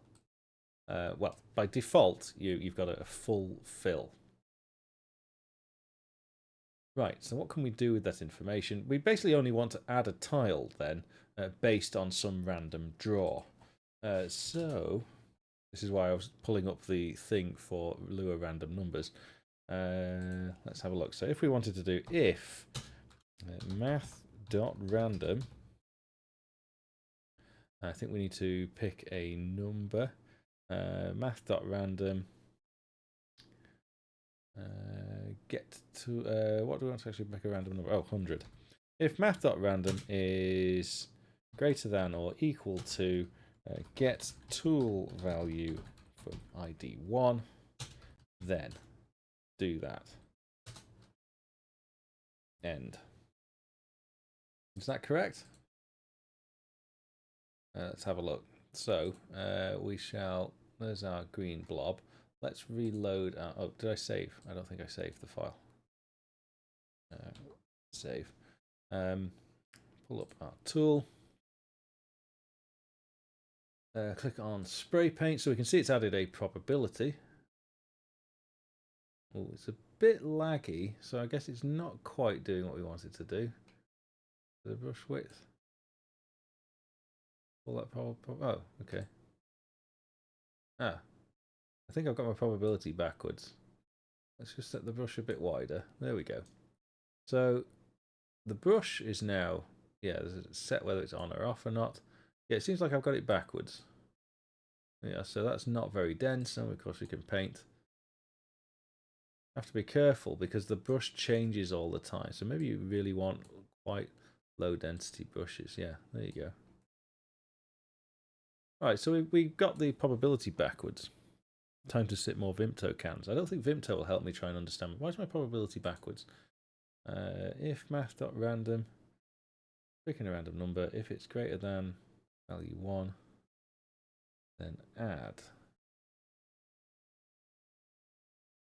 Well, by default, you've got a full fill. Right, so what can we do with that information? We basically only want to add a tile then, based on some random draw. So, this is why I was pulling up the thing for Lua random numbers. Let's have a look. So if we wanted to do if math.random, I think we need to pick a number. Math.random. Get to what do we want to actually make a random number? Oh, 100. If math.random is greater than or equal to Get tool value from ID1, then do that. End. Is that correct? Let's have a look. So we shall. There's our green blob. Let's reload. Oh, did I save? I don't think I saved the file. Save. Pull up our tool. Click on spray paint so we can see it's added a probability. Oh, it's a bit laggy, so I guess it's not quite doing what we want it to do. The brush width. Pull that oh, okay. I think I've got my probability backwards. Let's just set the brush a bit wider. There we go. So the brush is now, set whether it's on or off or not. Yeah, it seems like I've got it backwards. Yeah, so that's not very dense, and of course we can paint. Have to be careful because the brush changes all the time. So maybe you really want quite low density brushes. Yeah, there you go. All right, so we got the probability backwards. Time to sit more Vimto cans. I don't think Vimto will help me try and understand. Why is my probability backwards? If math.random, picking a random number, if it's greater than value 1, then add.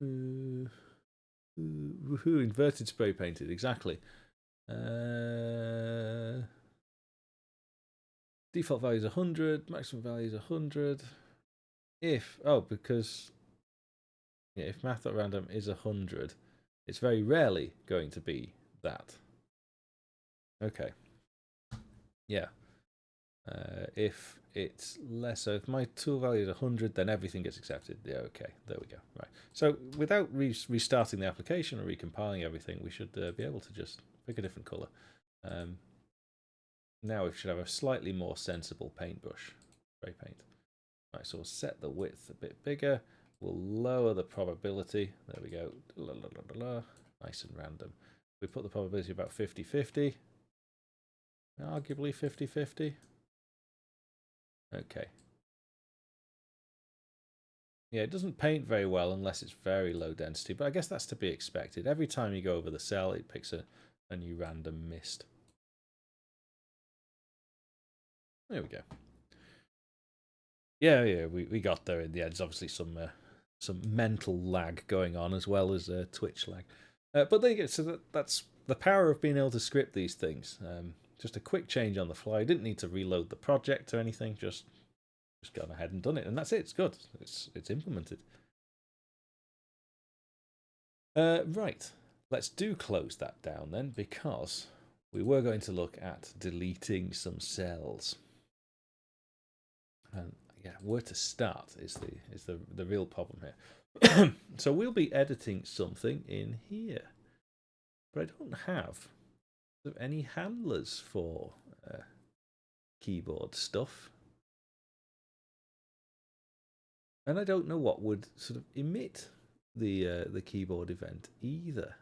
Woohoo, inverted spray painted, exactly. Default value is 100, maximum value is 100. Because if math.random is 100, it's very rarely going to be that. Okay. Yeah. If it's less, so if my tool value is 100, then everything gets accepted. Yeah, okay, there we go. Right. So without restarting the application or recompiling everything, we should be able to just pick a different color. Now we should have a slightly more sensible paintbrush, spray paint. Right, so we'll set the width a bit bigger. We'll lower the probability. There we go. Nice and random. We put the probability about 50-50. Arguably 50-50. Okay. Yeah, it doesn't paint very well unless it's very low density, but I guess that's to be expected. Every time you go over the cell, it picks a new random mist. There we go. Yeah, we got there in the end. There's obviously some mental lag going on as well as Twitch lag. But there you go. So that's the power of being able to script these things. Just a quick change on the fly. Didn't need to reload the project or anything. Just gone ahead and done it, and that's it. It's good. It's implemented. Right. Let's do close that down then, because we were going to look at deleting some cells. And yeah, where to start is the real problem here. So we'll be editing something in here, but I don't have any handlers for keyboard stuff, and I don't know what would sort of emit the keyboard event either.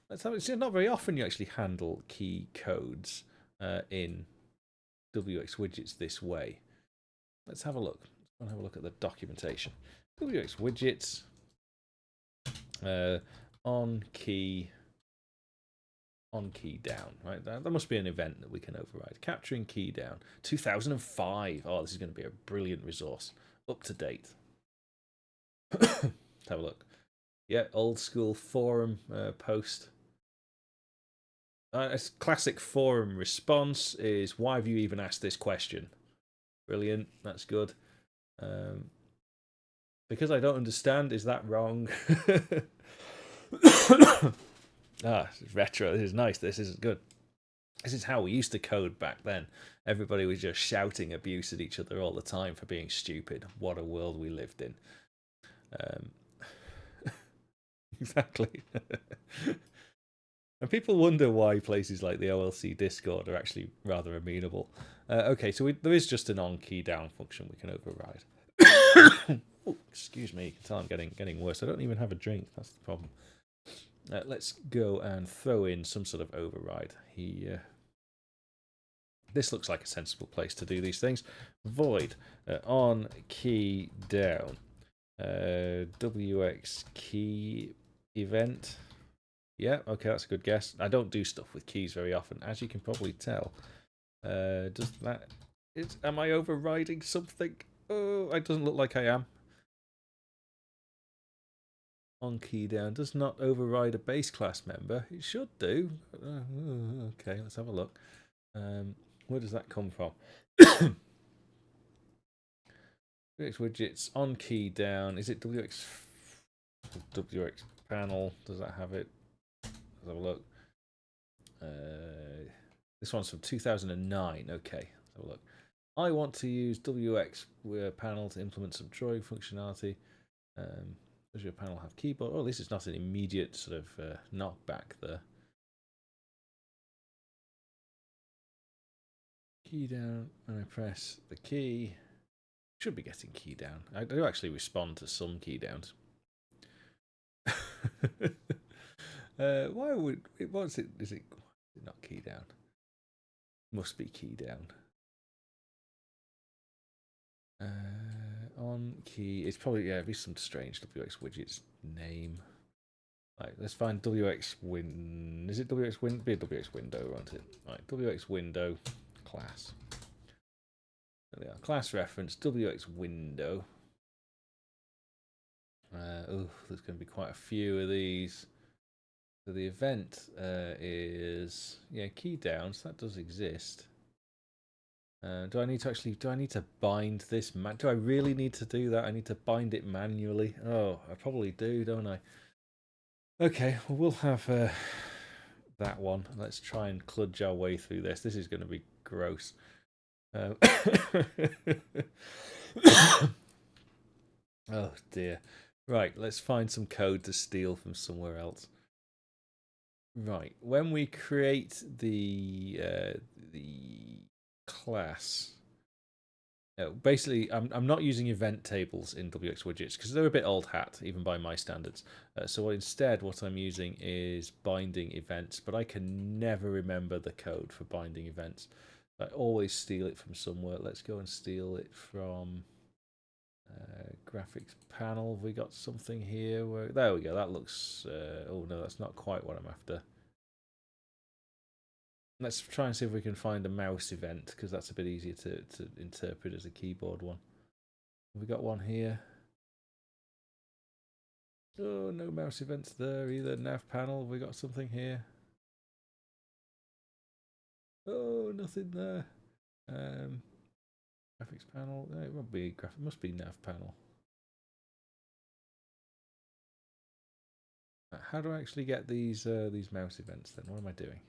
Let's have it. It's not very often you actually handle key codes in WX widgets this way. Let's have a look. Let's have a look at the documentation. WX widgets on key down, right? That must be an event that we can override. Capturing key down. 2005. Oh, this is going to be a brilliant resource. Up to date. Let's have a look. Yeah, old school forum post. A classic forum response is, why have you even asked this question? Brilliant, that's good. Because I don't understand, is that wrong? Retro, this is nice, this isn't good. This is how we used to code back then. Everybody was just shouting abuse at each other all the time for being stupid. What a world we lived in. Exactly. And people wonder why places like the OLC Discord are actually rather amenable. Okay, so there is just an on-key down function we can override. Oh, excuse me, you can tell I'm getting worse. I don't even have a drink, that's the problem. Let's go and throw in some sort of override here. This looks like a sensible place to do these things. Void on key down. WX key event. Yeah, okay, that's a good guess. I don't do stuff with keys very often, as you can probably tell. Does that... am I overriding something? Oh, it doesn't look like I am. On key down does not override a base class member. It should do. Okay, let's have a look. Where does that come from? WX widgets on key down. Is it WX panel? Does that have it? Let's have a look. This one's from 2009. Okay, let's have a look. I want to use WX panel to implement some drawing functionality. Does your panel have keyboard? Oh, this is not an immediate sort of knockback there. Key down, and I press the key. Should be getting key down. I do actually respond to some key downs. Why would it? What's it? Is it not key down? Must be key down. On key, it's probably it'd be some strange WX widgets name. Right, let's find WX win. Is it WX win? Be a WX window, won't it? Right, WX window class. There we are. Class reference WX window. Oh, there's going to be quite a few of these. So the event is key down. So that does exist. Do I need to bind this? Do I really need to do that? I need to bind it manually. Oh, I probably do, don't I? Okay, well, we'll have that one. Let's try and kludge our way through this. This is going to be gross. Oh dear. Right, let's find some code to steal from somewhere else. Right, when we create the class, basically, I'm not using event tables in WX widgets because they're a bit old hat, even by my standards. So instead, what I'm using is binding events, but I can never remember the code for binding events. I always steal it from somewhere. Let's go and steal it from graphics panel. We got something here. There we go. That looks. Oh no, that's not quite what I'm after. Let's try and see if we can find a mouse event because that's a bit easier to interpret as a keyboard one. Have we got one here? Oh, no mouse events there either. Nav panel. Have we got something here? Oh, nothing there. Graphics panel. No, it won't be graphic. Must be nav panel. How do I actually get these mouse events then? What am I doing?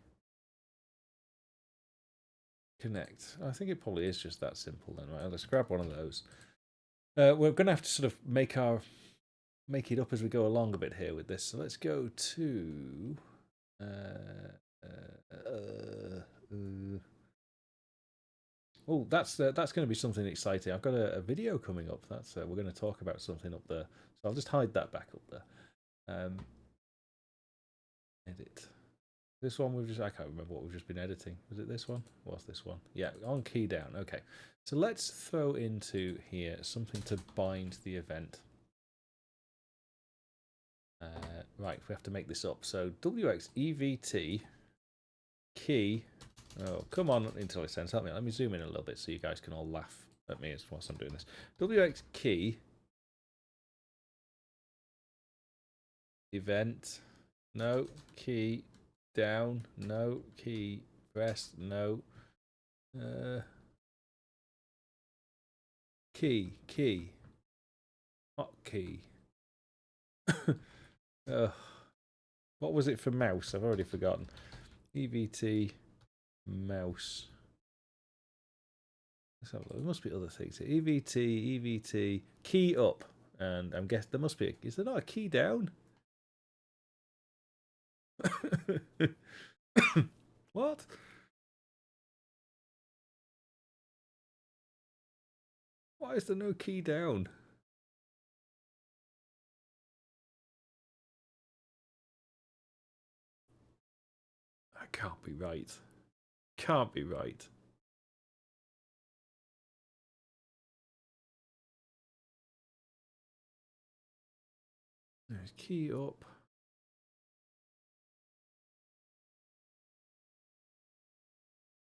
Connect. I think it probably is just that simple then. Right, let's grab one of those. We're going to have to sort of make it up as we go along a bit here with this. So let's go to oh, that's going to be something exciting. I've got a video coming up. That's we're going to talk about something up there. So I'll just hide that back up there. Edit. This one I can't remember what we've just been editing. Was it this one? What's this one? Yeah, on key down. Okay. So let's throw into here something to bind the event. Right, we have to make this up. So WX EVT key. Oh, come on, IntelliSense, help me. Let me zoom in a little bit so you guys can all laugh at me whilst I'm doing this. WX key event. No key down. No key press. No key hotkey. What was it for mouse? I've already forgotten. EVT mouse. Let's have a look. There must be other things here. EVT key up, and I'm guessing there must be. Is there not a key down? What? Why is there no key down? That can't be right. Can't be right. There's key up.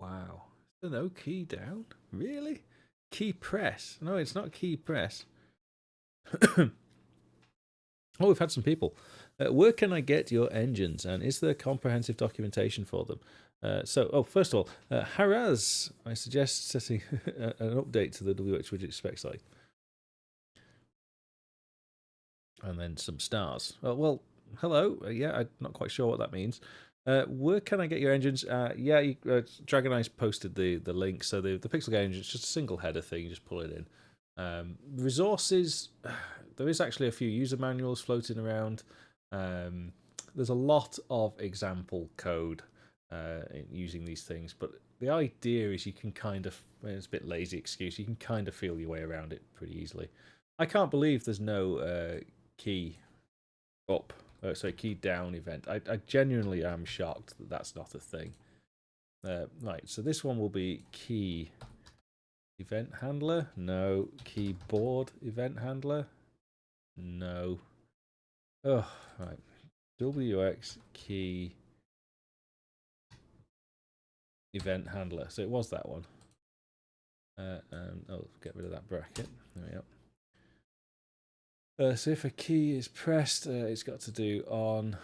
Wow. Is there no key down? Really? Key press? No, it's not key press. Oh, we've had some people. Where can I get your engines, and is there comprehensive documentation for them? First of all, Haraz, I suggest setting an update to the WX widget spec site. And then some stars. Well, hello. Yeah, I'm not quite sure what that means. Where can I get your engines? Dragon Eyes posted the link. So the Pixel engine is just a single header thing. You just pull it in. Resources. There is actually a few user manuals floating around. There's a lot of example code using these things, but the idea is you can kind of, it's a bit lazy excuse, you can kind of feel your way around it pretty easily. I can't believe there's no key up, key down event. I genuinely am shocked that that's not a thing. Right, so this one will be key event handler. No. Keyboard event handler. No. Oh, right. WX key event handler. So it was that one. Get rid of that bracket. There we go. So if a key is pressed, it's got to do on.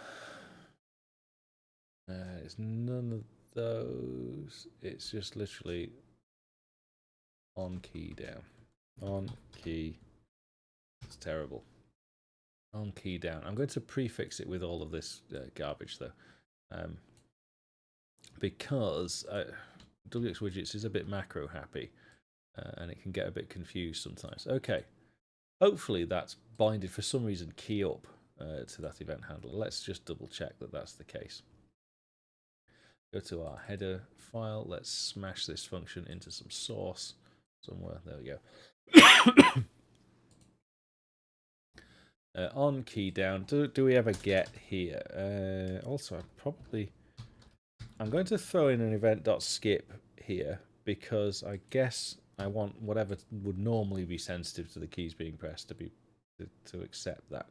It's none of those. It's just literally on key down. On key. It's terrible. On key down. I'm going to prefix it with all of this garbage though. Because WX widgets is a bit macro happy and it can get a bit confused sometimes. Okay. Hopefully that's binded for some reason key up to that event handler. Let's just double check that that's the case. Go to our header file. Let's smash this function into some source somewhere. There we go. On key down. Do we ever get here? Also, I'm going to throw in an event.skip here because I guess I want whatever would normally be sensitive to the keys being pressed to accept that.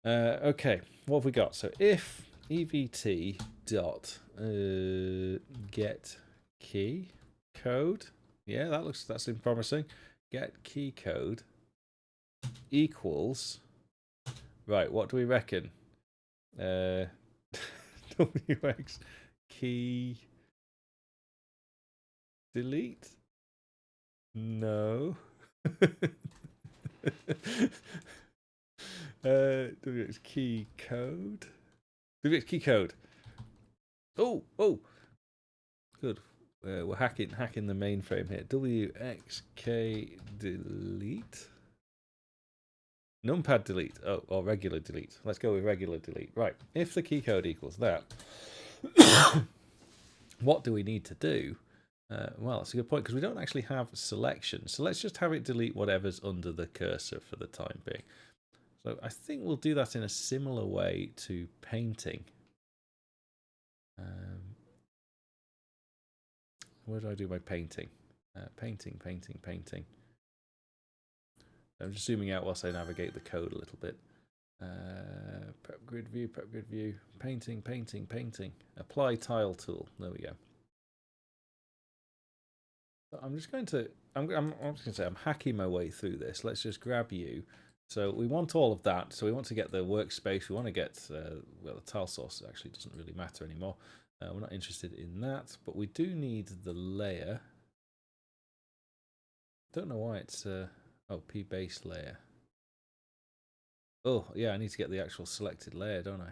Okay, what have we got? So if evt dot get key code, yeah, that's promising. Get key code equals, right? What do we reckon? WX key delete? No. WX key code. WX key code. Oh. Good. We're hacking the mainframe here. WXK delete. Numpad delete. Oh, or regular delete. Let's go with regular delete. Right. If the key code equals that, what do we need to do? Well, that's a good point because we don't actually have selection. So let's just have it delete whatever's under the cursor for the time being. So I think we'll do that in a similar way to painting. Where do I do my painting? Painting. I'm just zooming out whilst I navigate the code a little bit. Prep grid view, painting. Apply tile tool. There we go. So I'm just going to, I'm just going to say I'm hacking my way through this. Let's just grab you. So we want all of that. So we want to get the workspace. We want to get, well, the tile source actually doesn't really matter anymore. We're not interested in that, but we do need the layer. Don't know why it's, P base layer. Oh, yeah, I need to get the actual selected layer, don't I?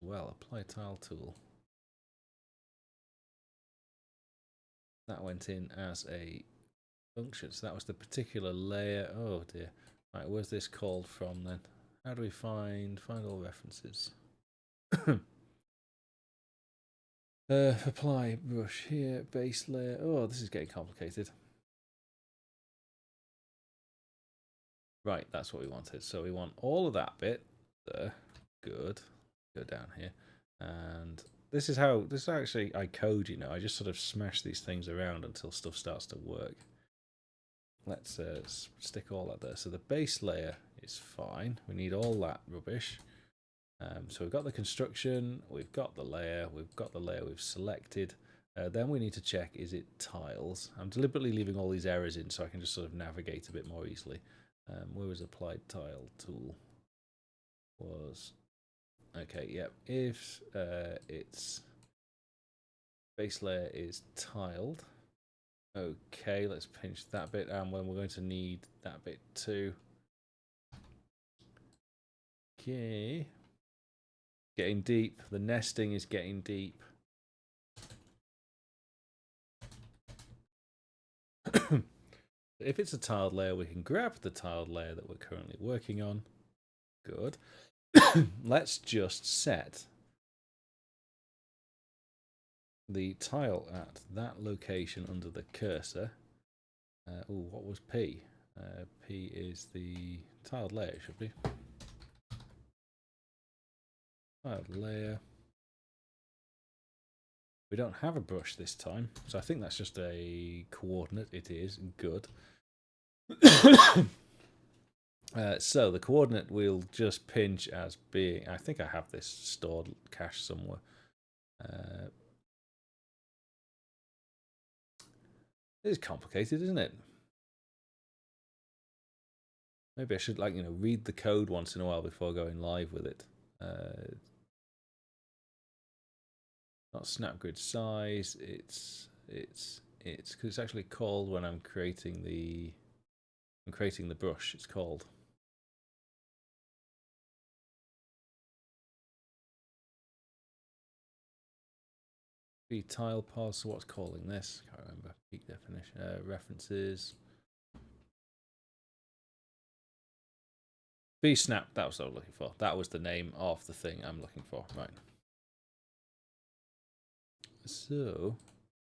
Well, apply tile tool. That went in as a function, so that was the particular layer. Oh dear. Right, where's this called from then? How do we find all references? Apply brush here, base layer. Oh, this is getting complicated. Right, that's what we wanted. So we want all of that bit there. Good. Go down here. And this is actually I code, you know. I just sort of smash these things around until stuff starts to work. Let's stick all that there. So the base layer is fine. We need all that rubbish. So we've got the construction, we've got the layer, we've selected. Then we need to check, is it tiles? I'm deliberately leaving all these errors in so I can just sort of navigate a bit more easily. Where was applied tile tool? Was, okay, yep. If its base layer is tiled, okay, let's pinch that bit, and when we're going to need that bit too. Okay. Getting deep. The nesting is getting deep. If it's a tiled layer, we can grab the tiled layer that we're currently working on. Good. Let's just set the tile at that location under the cursor. What was P? P is the tiled layer, should be. Tiled layer. We don't have a brush this time, so I think that's just a coordinate. It is good. So the coordinate we'll just pinch as being, I think I have this stored cache somewhere. It's complicated, isn't it? Maybe I should, like, read the code once in a while before going live with it. Not snap grid size. It's because it's actually called when I'm creating the brush. It's called. Be tile pos. So what's calling this? Can't remember. Peak definition. References. Be snap. That was what I was looking for. That was the name of the thing I'm looking for. Right. So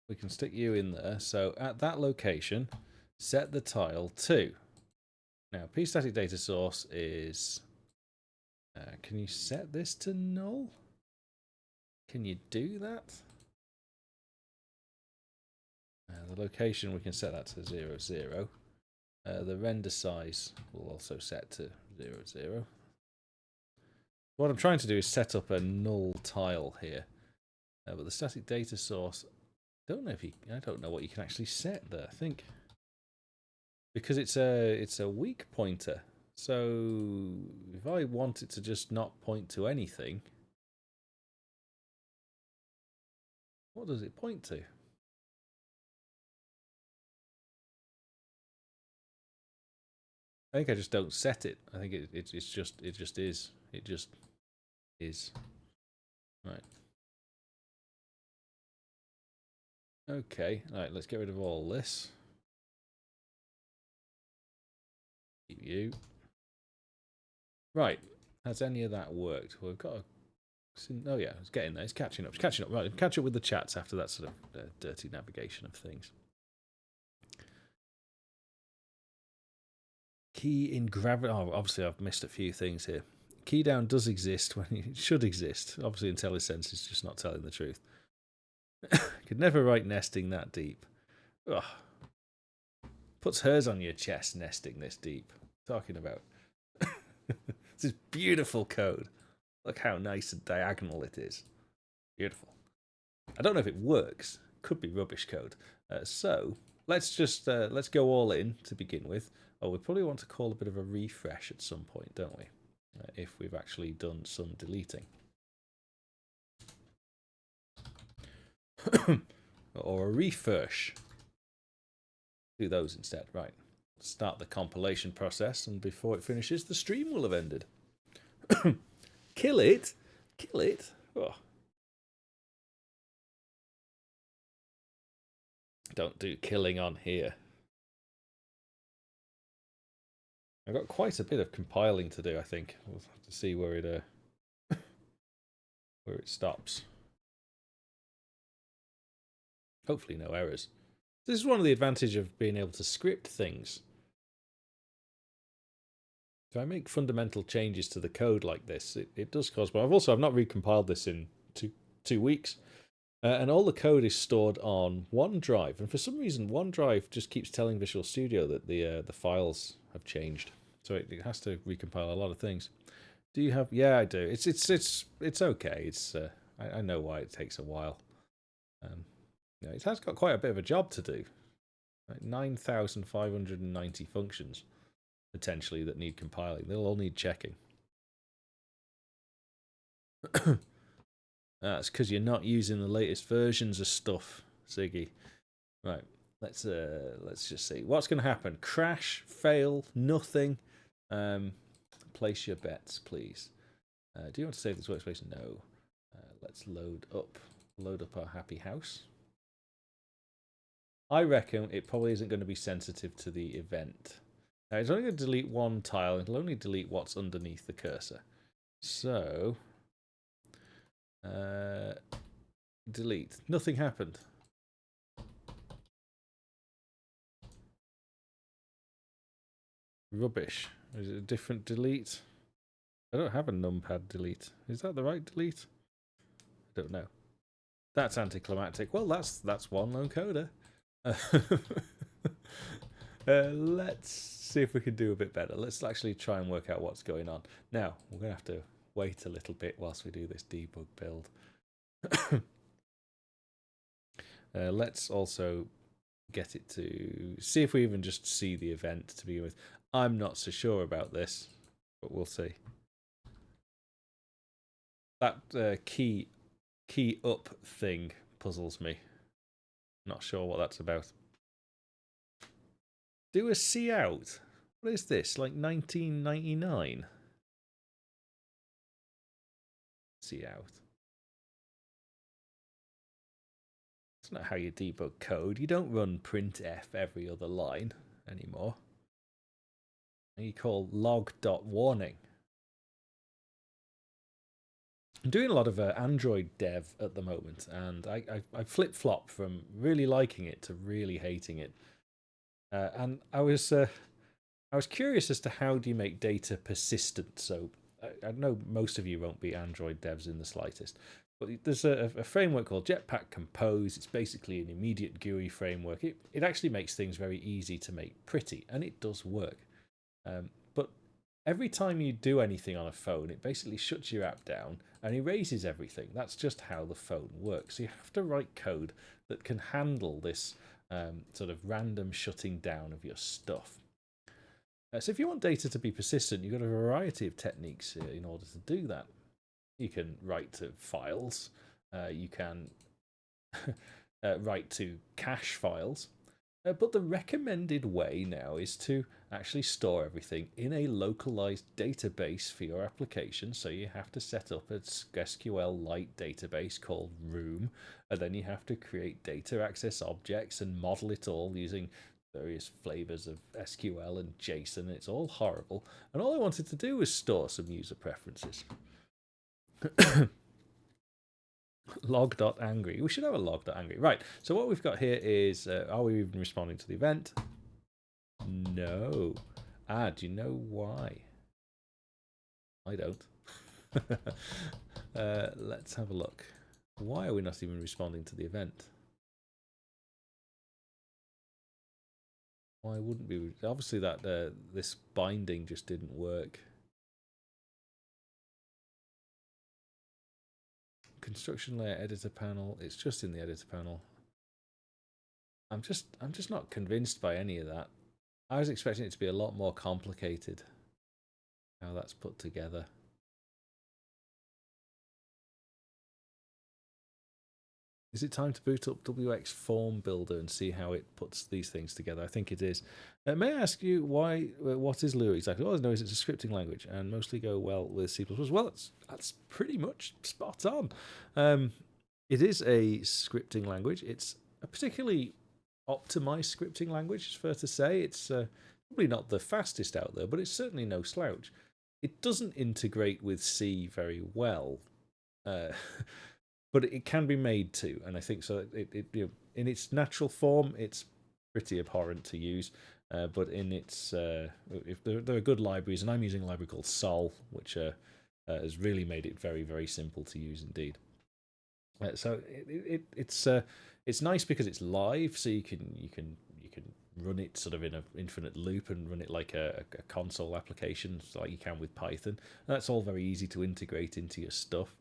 we can stick you in there. So at that location, set the tile to. Now, P static data source is. Can you set this to null? Can you do that? The location, we can set that to 0, 0. The render size will also set to 0, 0. What I'm trying to do is set up a null tile here. But the static data source, I don't know what you can actually set there. I think because it's a weak pointer. So if I want it to just not point to anything, what does it point to? I think I just don't set it. I think it just is. It just is. Right. Okay. All right. Let's get rid of all this. Keep you. Right. Has any of that worked? Well, we've got a. Oh yeah, it's getting there. It's catching up. It's catching up. Right. Catch up with the chats after that sort of dirty navigation of things. Key in gravity. Oh, obviously I've missed a few things here. Key down does exist when it should exist. Obviously, IntelliSense is just not telling the truth. Could never write nesting that deep. Ugh. Puts hers on your chest, nesting this deep. Talking about. This is beautiful code. Look how nice and diagonal it is. Beautiful. I don't know if it works. Could be rubbish code. So let's just let's go all in to begin with. Oh, we probably want to call a bit of a refresh at some point, don't we? If we've actually done some deleting. Or a refresh. Do those instead. Right. Start the compilation process, and before it finishes, the stream will have ended. Kill it. Kill it. Oh. Don't do killing on here. I've got quite a bit of compiling to do, I think. We'll have to see where it stops. Hopefully no errors. This is one of the advantages of being able to script things. If I make fundamental changes to the code like this, it does cause. But I've not recompiled this in two weeks, and all the code is stored on OneDrive. And for some reason, OneDrive just keeps telling Visual Studio that the files have changed. So it has to recompile a lot of things. Do you have? Yeah, I do. It's okay. I know why it takes a while. Yeah, it has got quite a bit of a job to do. Like 9,590 functions potentially that need compiling. They'll all need checking. That's because you're not using the latest versions of stuff, Ziggy. Right. Let's just see what's going to happen. Crash, fail, nothing. Place your bets, please. Do you want to save this workspace? No. Let's load up our happy house. I reckon it probably isn't going to be sensitive to the event. Now, it's only going to delete one tile. It'll only delete what's underneath the cursor. So, delete. Nothing happened. Rubbish. Is it a different delete? I don't have a numpad delete. Is that the right delete? I don't know. That's anticlimactic. Well, that's one lone coder. Let's see if we can do a bit better. Let's actually try and work out what's going on. Now, we're going to have to wait a little bit whilst we do this debug build. Let's also get it to see if we even just see the event to begin with. I'm not so sure about this, but we'll see. That key up thing puzzles me. Not sure what that's about. Do a see out. What is this? Like 1999? See out. That's not how you debug code. You don't run printf every other line anymore. You call log.warning. I'm doing a lot of Android dev at the moment, and I flip-flop from really liking it to really hating it. And I was curious as to how do you make data persistent. So I know most of you won't be Android devs in the slightest, but there's a framework called Jetpack Compose. It's basically an immediate GUI framework. It actually makes things very easy to make pretty, and it does work. But every time you do anything on a phone, it basically shuts your app down and erases everything. That's just how the phone works. So you have to write code that can handle this sort of random shutting down of your stuff. So if you want data to be persistent, you've got a variety of techniques in order to do that. You can write to files. You can write to cache files. But the recommended way now is to actually store everything in a localized database for your application. So you have to set up a SQL-like database called Room, and then you have to create data access objects and model it all using various flavors of SQL and JSON. It's all horrible. And all I wanted to do was store some user preferences. Log.angry. We should have a log.angry. Right, so what we've got here is, are we even responding to the event? No. Do you know why? I don't. Let's have a look. Why are we not even responding to the event? Why wouldn't we? Obviously that this binding just didn't work. Construction layer editor panel. It's just in the editor panel. I'm just not convinced by any of that. I was expecting it to be a lot more complicated. How that's put together. Is it time to boot up WX Form Builder and see how it puts these things together? I think it is. May I ask you why? What is Lua exactly? All I know is it's a scripting language and mostly go well with C++. Well, that's pretty much spot on. It is a scripting language. It's a particularly optimized scripting language, it's fair to say. It's probably not the fastest out there, but it's certainly no slouch. It doesn't integrate with C very well. But it can be made to, and I think so. In its natural form, it's pretty abhorrent to use. But in its, if there are good libraries, and I'm using a library called Sol, which has really made it very, very simple to use indeed. So it's nice because it's live, so you can run it sort of in an infinite loop and run it like a console application, like you can with Python. And that's all very easy to integrate into your stuff.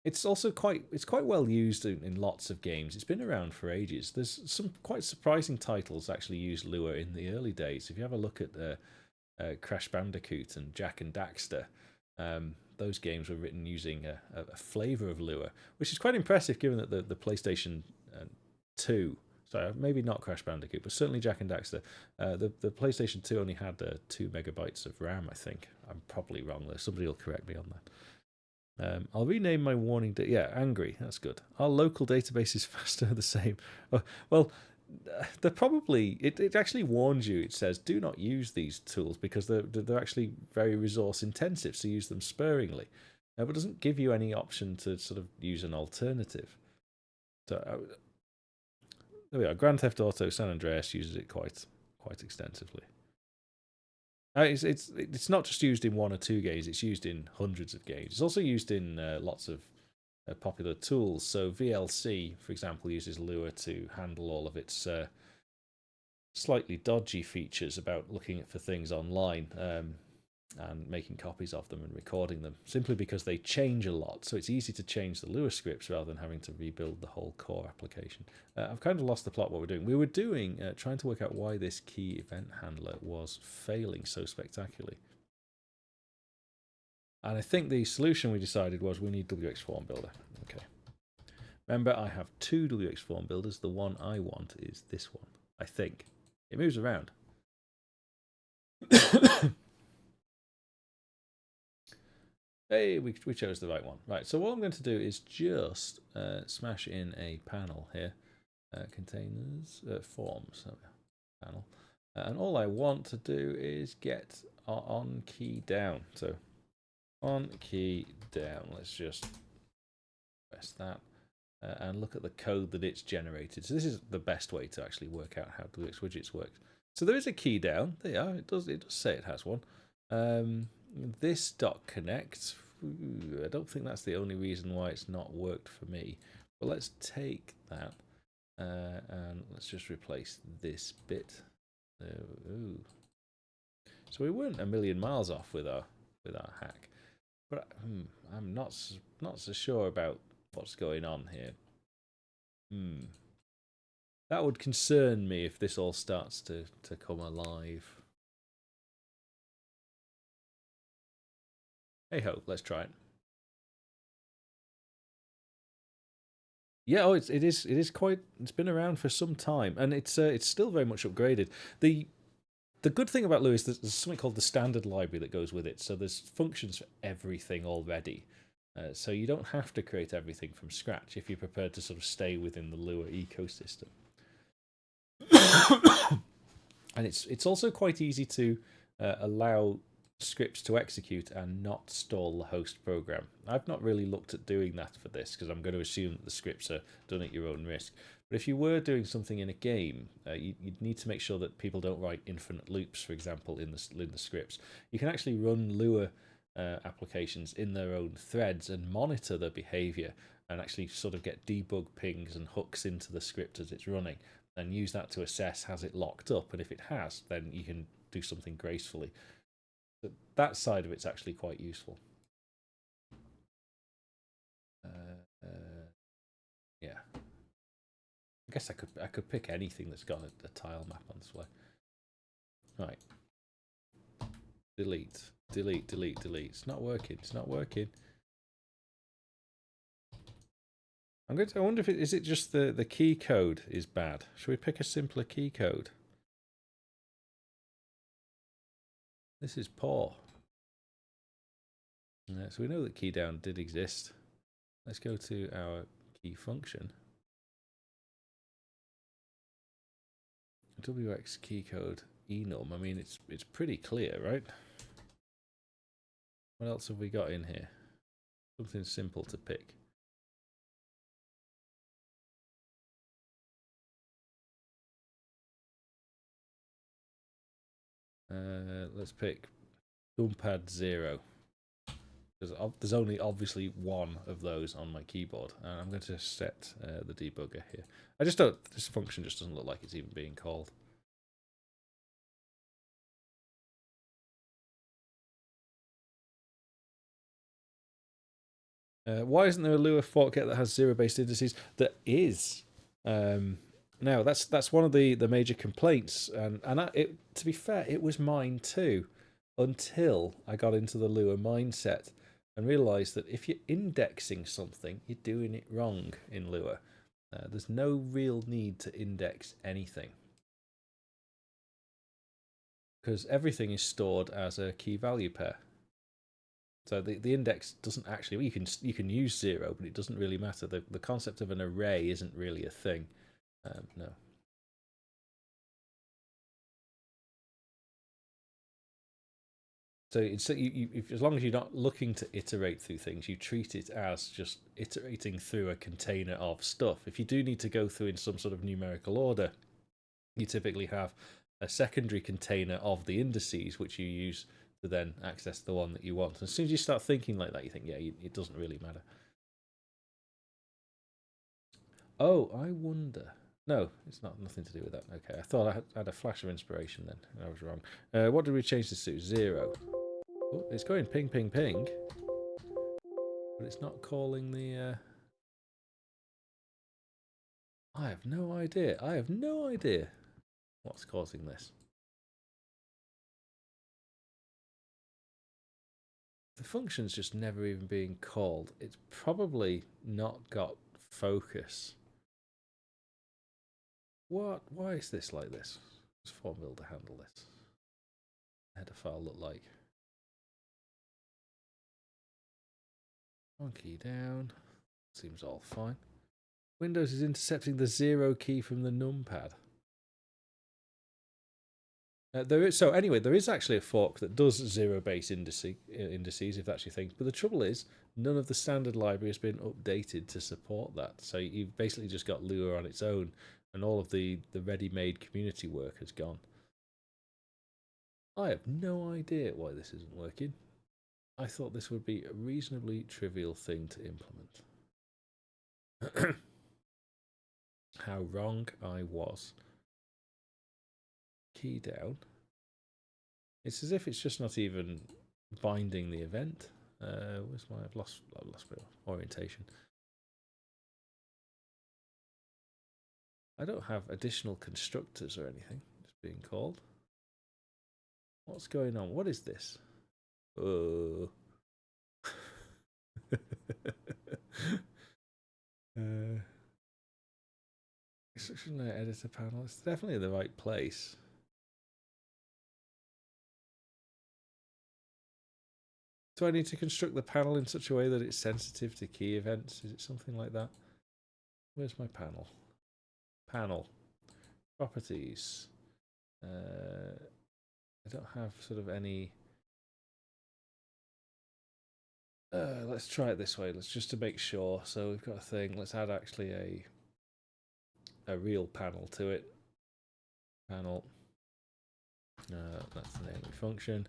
It's also quite well used in lots of games. It's been around for ages. There's some quite surprising titles actually used Lua in the early days. If you have a look at Crash Bandicoot and Jak and Daxter, those games were written using a flavour of Lua, which is quite impressive given that the PlayStation 2, sorry, maybe not Crash Bandicoot, but certainly Jak and Daxter, the PlayStation 2 only had 2 megabytes of RAM, I think. I'm probably wrong there. Somebody will correct me on that. I'll rename my warning. Yeah, angry. That's good. Our local database is faster. The same. Well, they're probably. It actually warns you. It says do not use these tools because they're actually very resource intensive. So use them sparingly. But it doesn't give you any option to sort of use an alternative. So there we are. Grand Theft Auto San Andreas uses it quite extensively. It's not just used in one or two games. It's used in hundreds of games. It's also used in lots of popular tools. So VLC, for example, uses Lua to handle all of its slightly dodgy features about looking for things online and making copies of them and recording them, simply because they change a lot. So it's easy to change the Lua scripts rather than having to rebuild the whole core application. I've kind of lost the plot what we're doing. We were doing trying to work out why this key event handler was failing so spectacularly. And I think the solution we decided was we need WX Form Builder. Okay. Remember, I have two WX Form Builders. The one I want is this one, I think. It moves around. Hey, we chose the right one. Right, so what I'm going to do is just smash in a panel here. Containers, forms, panel. And all I want to do is get on key down. So on key down, let's just press that and look at the code that it's generated. So this is the best way to actually work out how WX widgets work. So there is a key down. There you are. It does say it has one. This dot connect. I don't think that's the only reason why it's not worked for me. But let's take that and let's just replace this bit. Ooh. So we weren't a million miles off with our hack, but I'm not so sure about what's going on here. That would concern me if this all starts to come alive. Hey ho, let's try it. Yeah, it is quite. It's been around for some time, and it's still very much upgraded. The good thing about Lua is there's something called the standard library that goes with it. So there's functions for everything already. So you don't have to create everything from scratch if you're prepared to sort of stay within the Lua ecosystem. And it's also quite easy to allow scripts to execute and not stall the host program. I've not really looked at doing that for this because I'm going to assume that the scripts are done at your own risk. But if you were doing something in a game, you'd need to make sure that people don't write infinite loops, for example, in the scripts. You can actually run Lua applications in their own threads and monitor their behavior and actually sort of get debug pings and hooks into the script as it's running and use that to assess has it locked up, and if it has, then you can do something gracefully. So that side of it's actually quite useful. Yeah, I guess I could pick anything that's got a tile map on display. Right. Delete. It's not working. It's not working. I wonder if is it just the key code is bad. Should we pick a simpler key code? This is poor. So we know that key down did exist. Let's go to our key function. WX key code enum. I mean, it's pretty clear, right? What else have we got in here? Something simple to pick. Let's pick Dumpad 0. because there's only obviously one of those on my keyboard, and I'm going to set the debugger here. I just don't. This function just doesn't look like it's even being called. Why isn't there a Lua forkget that has zero-based indices? There is. Now that's one of the major complaints, and to be fair, it was mine too, until I got into the Lua mindset and realised that if you're indexing something, you're doing it wrong in Lua. There's no real need to index anything because everything is stored as a key value pair. So the index doesn't actually, you can use 0, but it doesn't really matter. The concept of an array isn't really a thing. No. So it's as long as you're not looking to iterate through things, you treat it as just iterating through a container of stuff. If you do need to go through in some sort of numerical order, you typically have a secondary container of the indices, which you use to then access the one that you want. And as soon as you start thinking like that, you think, yeah, it doesn't really matter. Oh, I wonder. No, it's not nothing to do with that. Okay, I thought I had a flash of inspiration then. I was wrong. What did we change this to? 0. Oh, it's going ping, ping, ping. But it's not calling the... I have no idea. I have no idea what's causing this. The function's just never even being called. It's probably not got focus. What? Why is this like this? What's Formbuilder to handle this? Header file look like? One key down. Seems all fine. Windows is intercepting the 0 key from the numpad. There is actually a fork that does zero-base indices, if that's your thing. But the trouble is, none of the standard library has been updated to support that. So you've basically just got Lua on its own, and all of the ready-made community work has gone. I have no idea why this isn't working. I thought this would be a reasonably trivial thing to implement. How wrong I was. Key down. It's as if it's just not even binding the event. Where's my? I've lost my orientation. I don't have additional constructors or anything. It's being called. What's going on? What is this? Oh. Instruction layer editor panel. It's definitely in the right place. Do I need to construct the panel in such a way that it's sensitive to key events? Is it something like that? Where's my panel? Panel. Properties. I don't have sort of any... let's try it this way. Let's just to make sure. So we've got a thing. Let's add actually a real panel to it. Panel. That's the name of the function.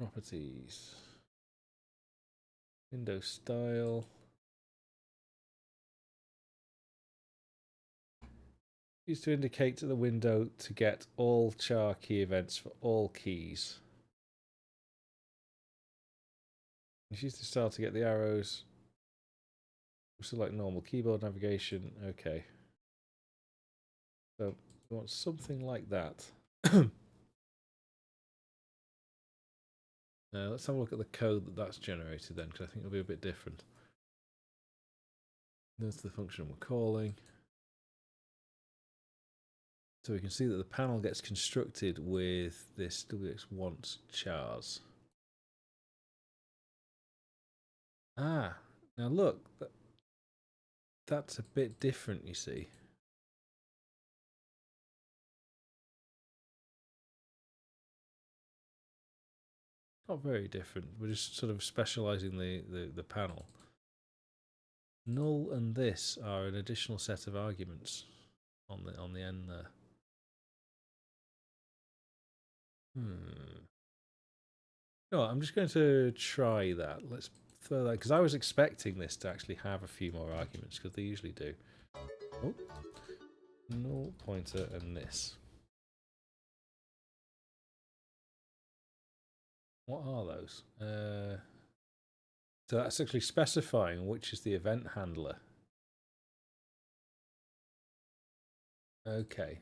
Properties. Window style. Used to indicate to the window to get all char key events for all keys. Use the style to get the arrows. Select normal keyboard navigation. Okay. So we want something like that. Let's have a look at the code that's generated then, because I think it'll be a bit different. That's the function we're calling. So we can see that the panel gets constructed with this WX wants chars. Ah, now look, that's a bit different, you see. Not very different. We're just sort of specializing the panel. Null and this are an additional set of arguments on the end there. No, I'm just going to try that. Let's throw that, because I was expecting this to actually have a few more arguments, because they usually do. Oh, null pointer and this. What are those? So that's actually specifying which is the event handler. Okay.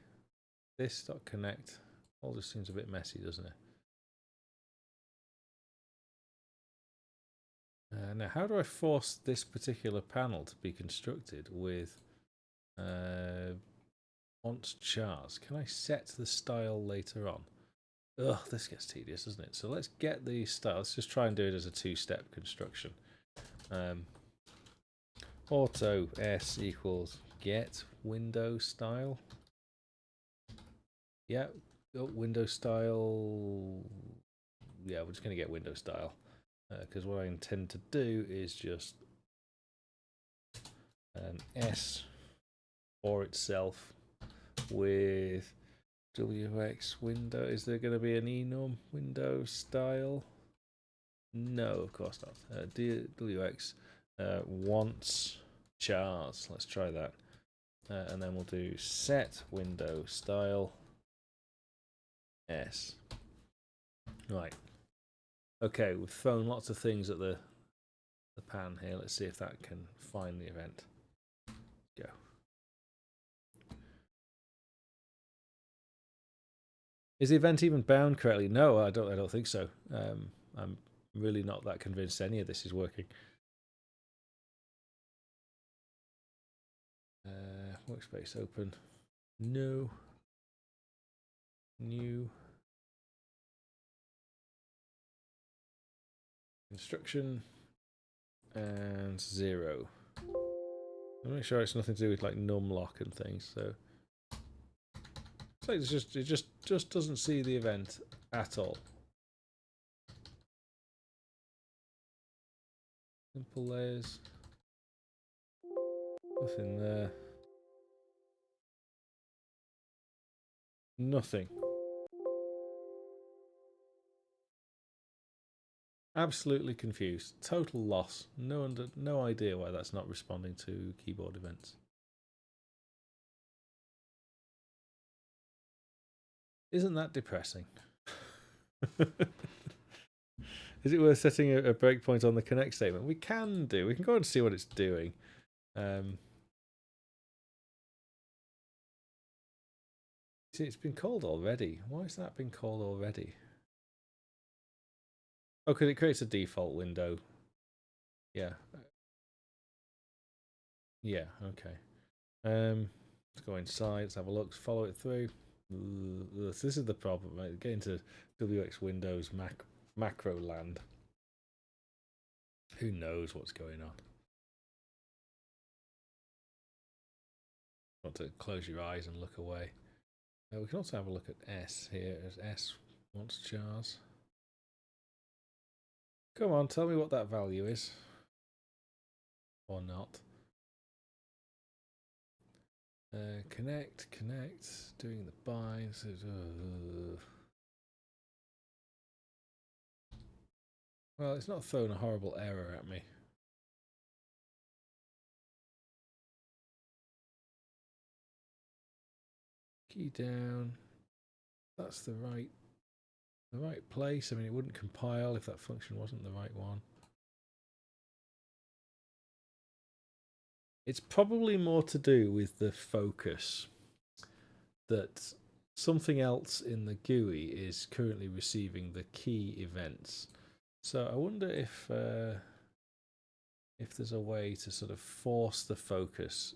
This.connect. All this seems a bit messy, doesn't it? Now, how do I force this particular panel to be constructed with wants chars? Can I set the style later on? Ugh, this gets tedious, doesn't it? So let's get the style. Let's just try and do it as a two-step construction. Auto s equals get window style. Yeah, window style. Yeah, we're just going to get window style. Because what I intend to do is just S for itself with WX window. Is there going to be an enum window style? No, of course not. WX wants chars. Let's try that. And then we'll do set window style S. Right. Okay, we've thrown lots of things at the pan here. Let's see if that can find the event. Go. Is the event even bound correctly? No, I don't think so. I'm really not that convinced any of this is working. Workspace open. No. New. Construction. And 0. I'll make sure it's nothing to do with like numlock and things. So it's like it just doesn't see the event at all. Simple layers. Nothing there. Nothing. Absolutely confused. Total loss. No idea why that's not responding to keyboard events. Isn't that depressing? Is it worth setting a breakpoint on the connect statement? We can do. We can go and see what it's doing. See, it's been called already. Why has that been called already? Oh, because it creates a default window. Yeah. Yeah, okay. Let's go inside, let's have a look, follow it through. This is the problem, right? Get into WX Windows macro land. Who knows what's going on? Want to close your eyes and look away. We can also have a look at S here, as S wants chars. Come on, tell me what that value is. Or not. Connect, doing the binds. Well, it's not thrown a horrible error at me. Key down. That's the right place. I mean, it wouldn't compile if that function wasn't the right one. It's probably more to do with the focus that something else in the GUI is currently receiving the key events. So I wonder if there's a way to sort of force the focus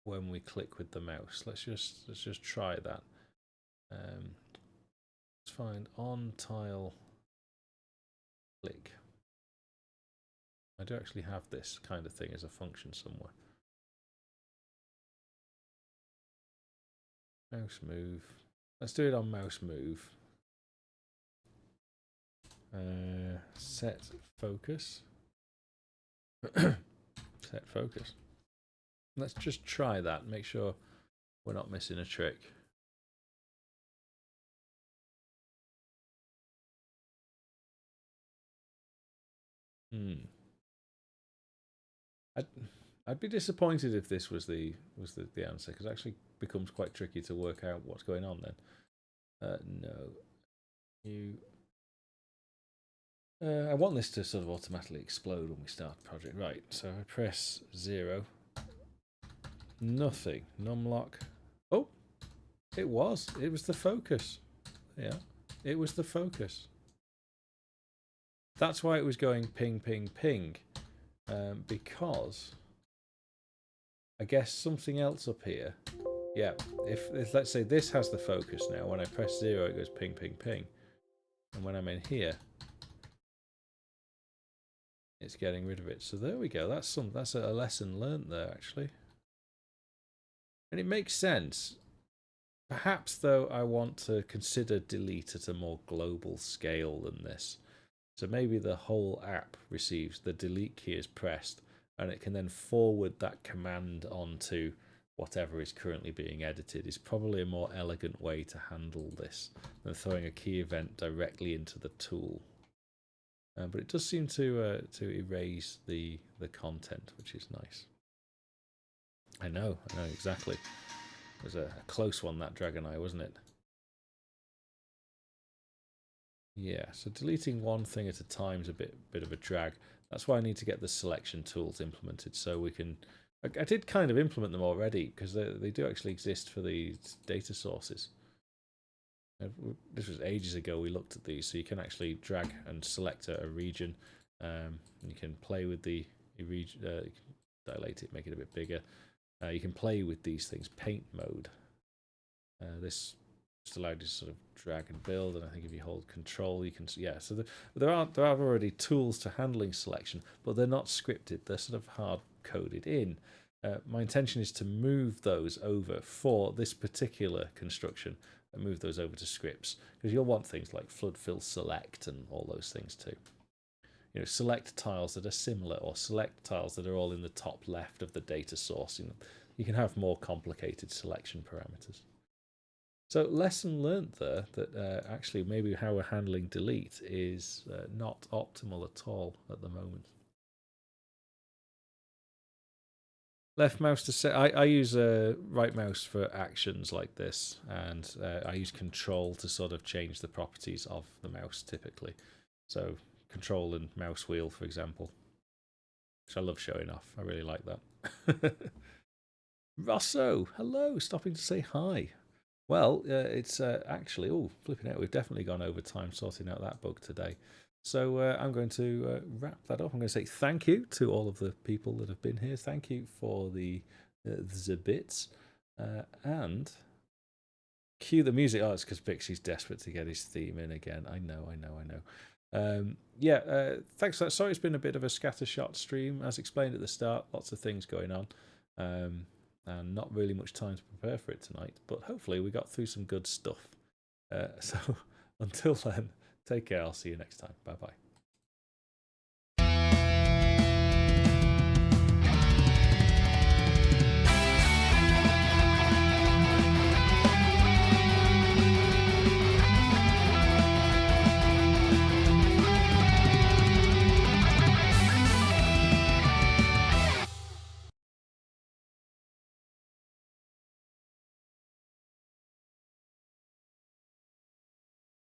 when we click with the mouse. Let's just try that. Let's find on tile click. I do actually have this kind of thing as a function somewhere. Mouse move. Let's do it on mouse move. Set focus. Set focus. Let's just try that. Make sure we're not missing a trick. Hmm. I'd, I'd be disappointed if this was the answer, because it actually becomes quite tricky to work out what's going on then. No. You. I want this to sort of automatically explode when we start the project. Right, so I press 0. Nothing. Numlock. Oh, it was. It was the focus. Yeah, it was the focus. That's why it was going ping, ping, ping. Because I guess something else up here. Yeah, if let's say this has the focus now, when I press 0, it goes ping, ping, ping. And when I'm in here, it's getting rid of it. So there we go. That's a lesson learnt there, actually. And it makes sense. Perhaps, though, I want to consider delete at a more global scale than this. So maybe the whole app receives the delete key is pressed, and it can then forward that command onto whatever is currently being edited. Is probably a more elegant way to handle this than throwing a key event directly into the tool. But it does seem to erase the content, which is nice. I know exactly. It was a close one, that Dragon Eye, wasn't it? Yeah, so deleting one thing at a time is a bit of a drag. That's why I need to get the selection tools implemented, so we can. I did kind of implement them already, because they do actually exist for these data sources. This was ages ago we looked at these, so you can actually drag and select a region. You can play with the region, dilate it, make it a bit bigger. You can play with these things. Paint mode. This just allowed you to sort of drag and build, and I think if you hold control, you can. Yeah, so there are already tools to handling selection, but they're not scripted. They're sort of hard coded in. My intention is to move those over for this particular construction and move those over to scripts, because you'll want things like flood fill select and all those things too. You know, select tiles that are similar, or select tiles that are all in the top left of the data source. You can have more complicated selection parameters. So lesson learnt there that actually maybe how we're handling delete is not optimal at all at the moment. Left mouse to set. I use right mouse for actions like this, and I use control to sort of change the properties of the mouse typically. So control and mouse wheel, for example, which I love showing off. I really like that. Rosso, hello, stopping to say hi. Well, it's actually, flipping out, we've definitely gone over time sorting out that bug today. So I'm going to wrap that up. I'm going to say thank you to all of the people that have been here. Thank you for the bits. And cue the music. Oh, it's because Pixie's desperate to get his theme in again. I know. Thanks for that. Sorry, it's been a bit of a scattershot stream. As explained at the start, lots of things going on. And not really much time to prepare for it tonight, but hopefully we got through some good stuff. So until then, take care. I'll see you next time. Bye bye.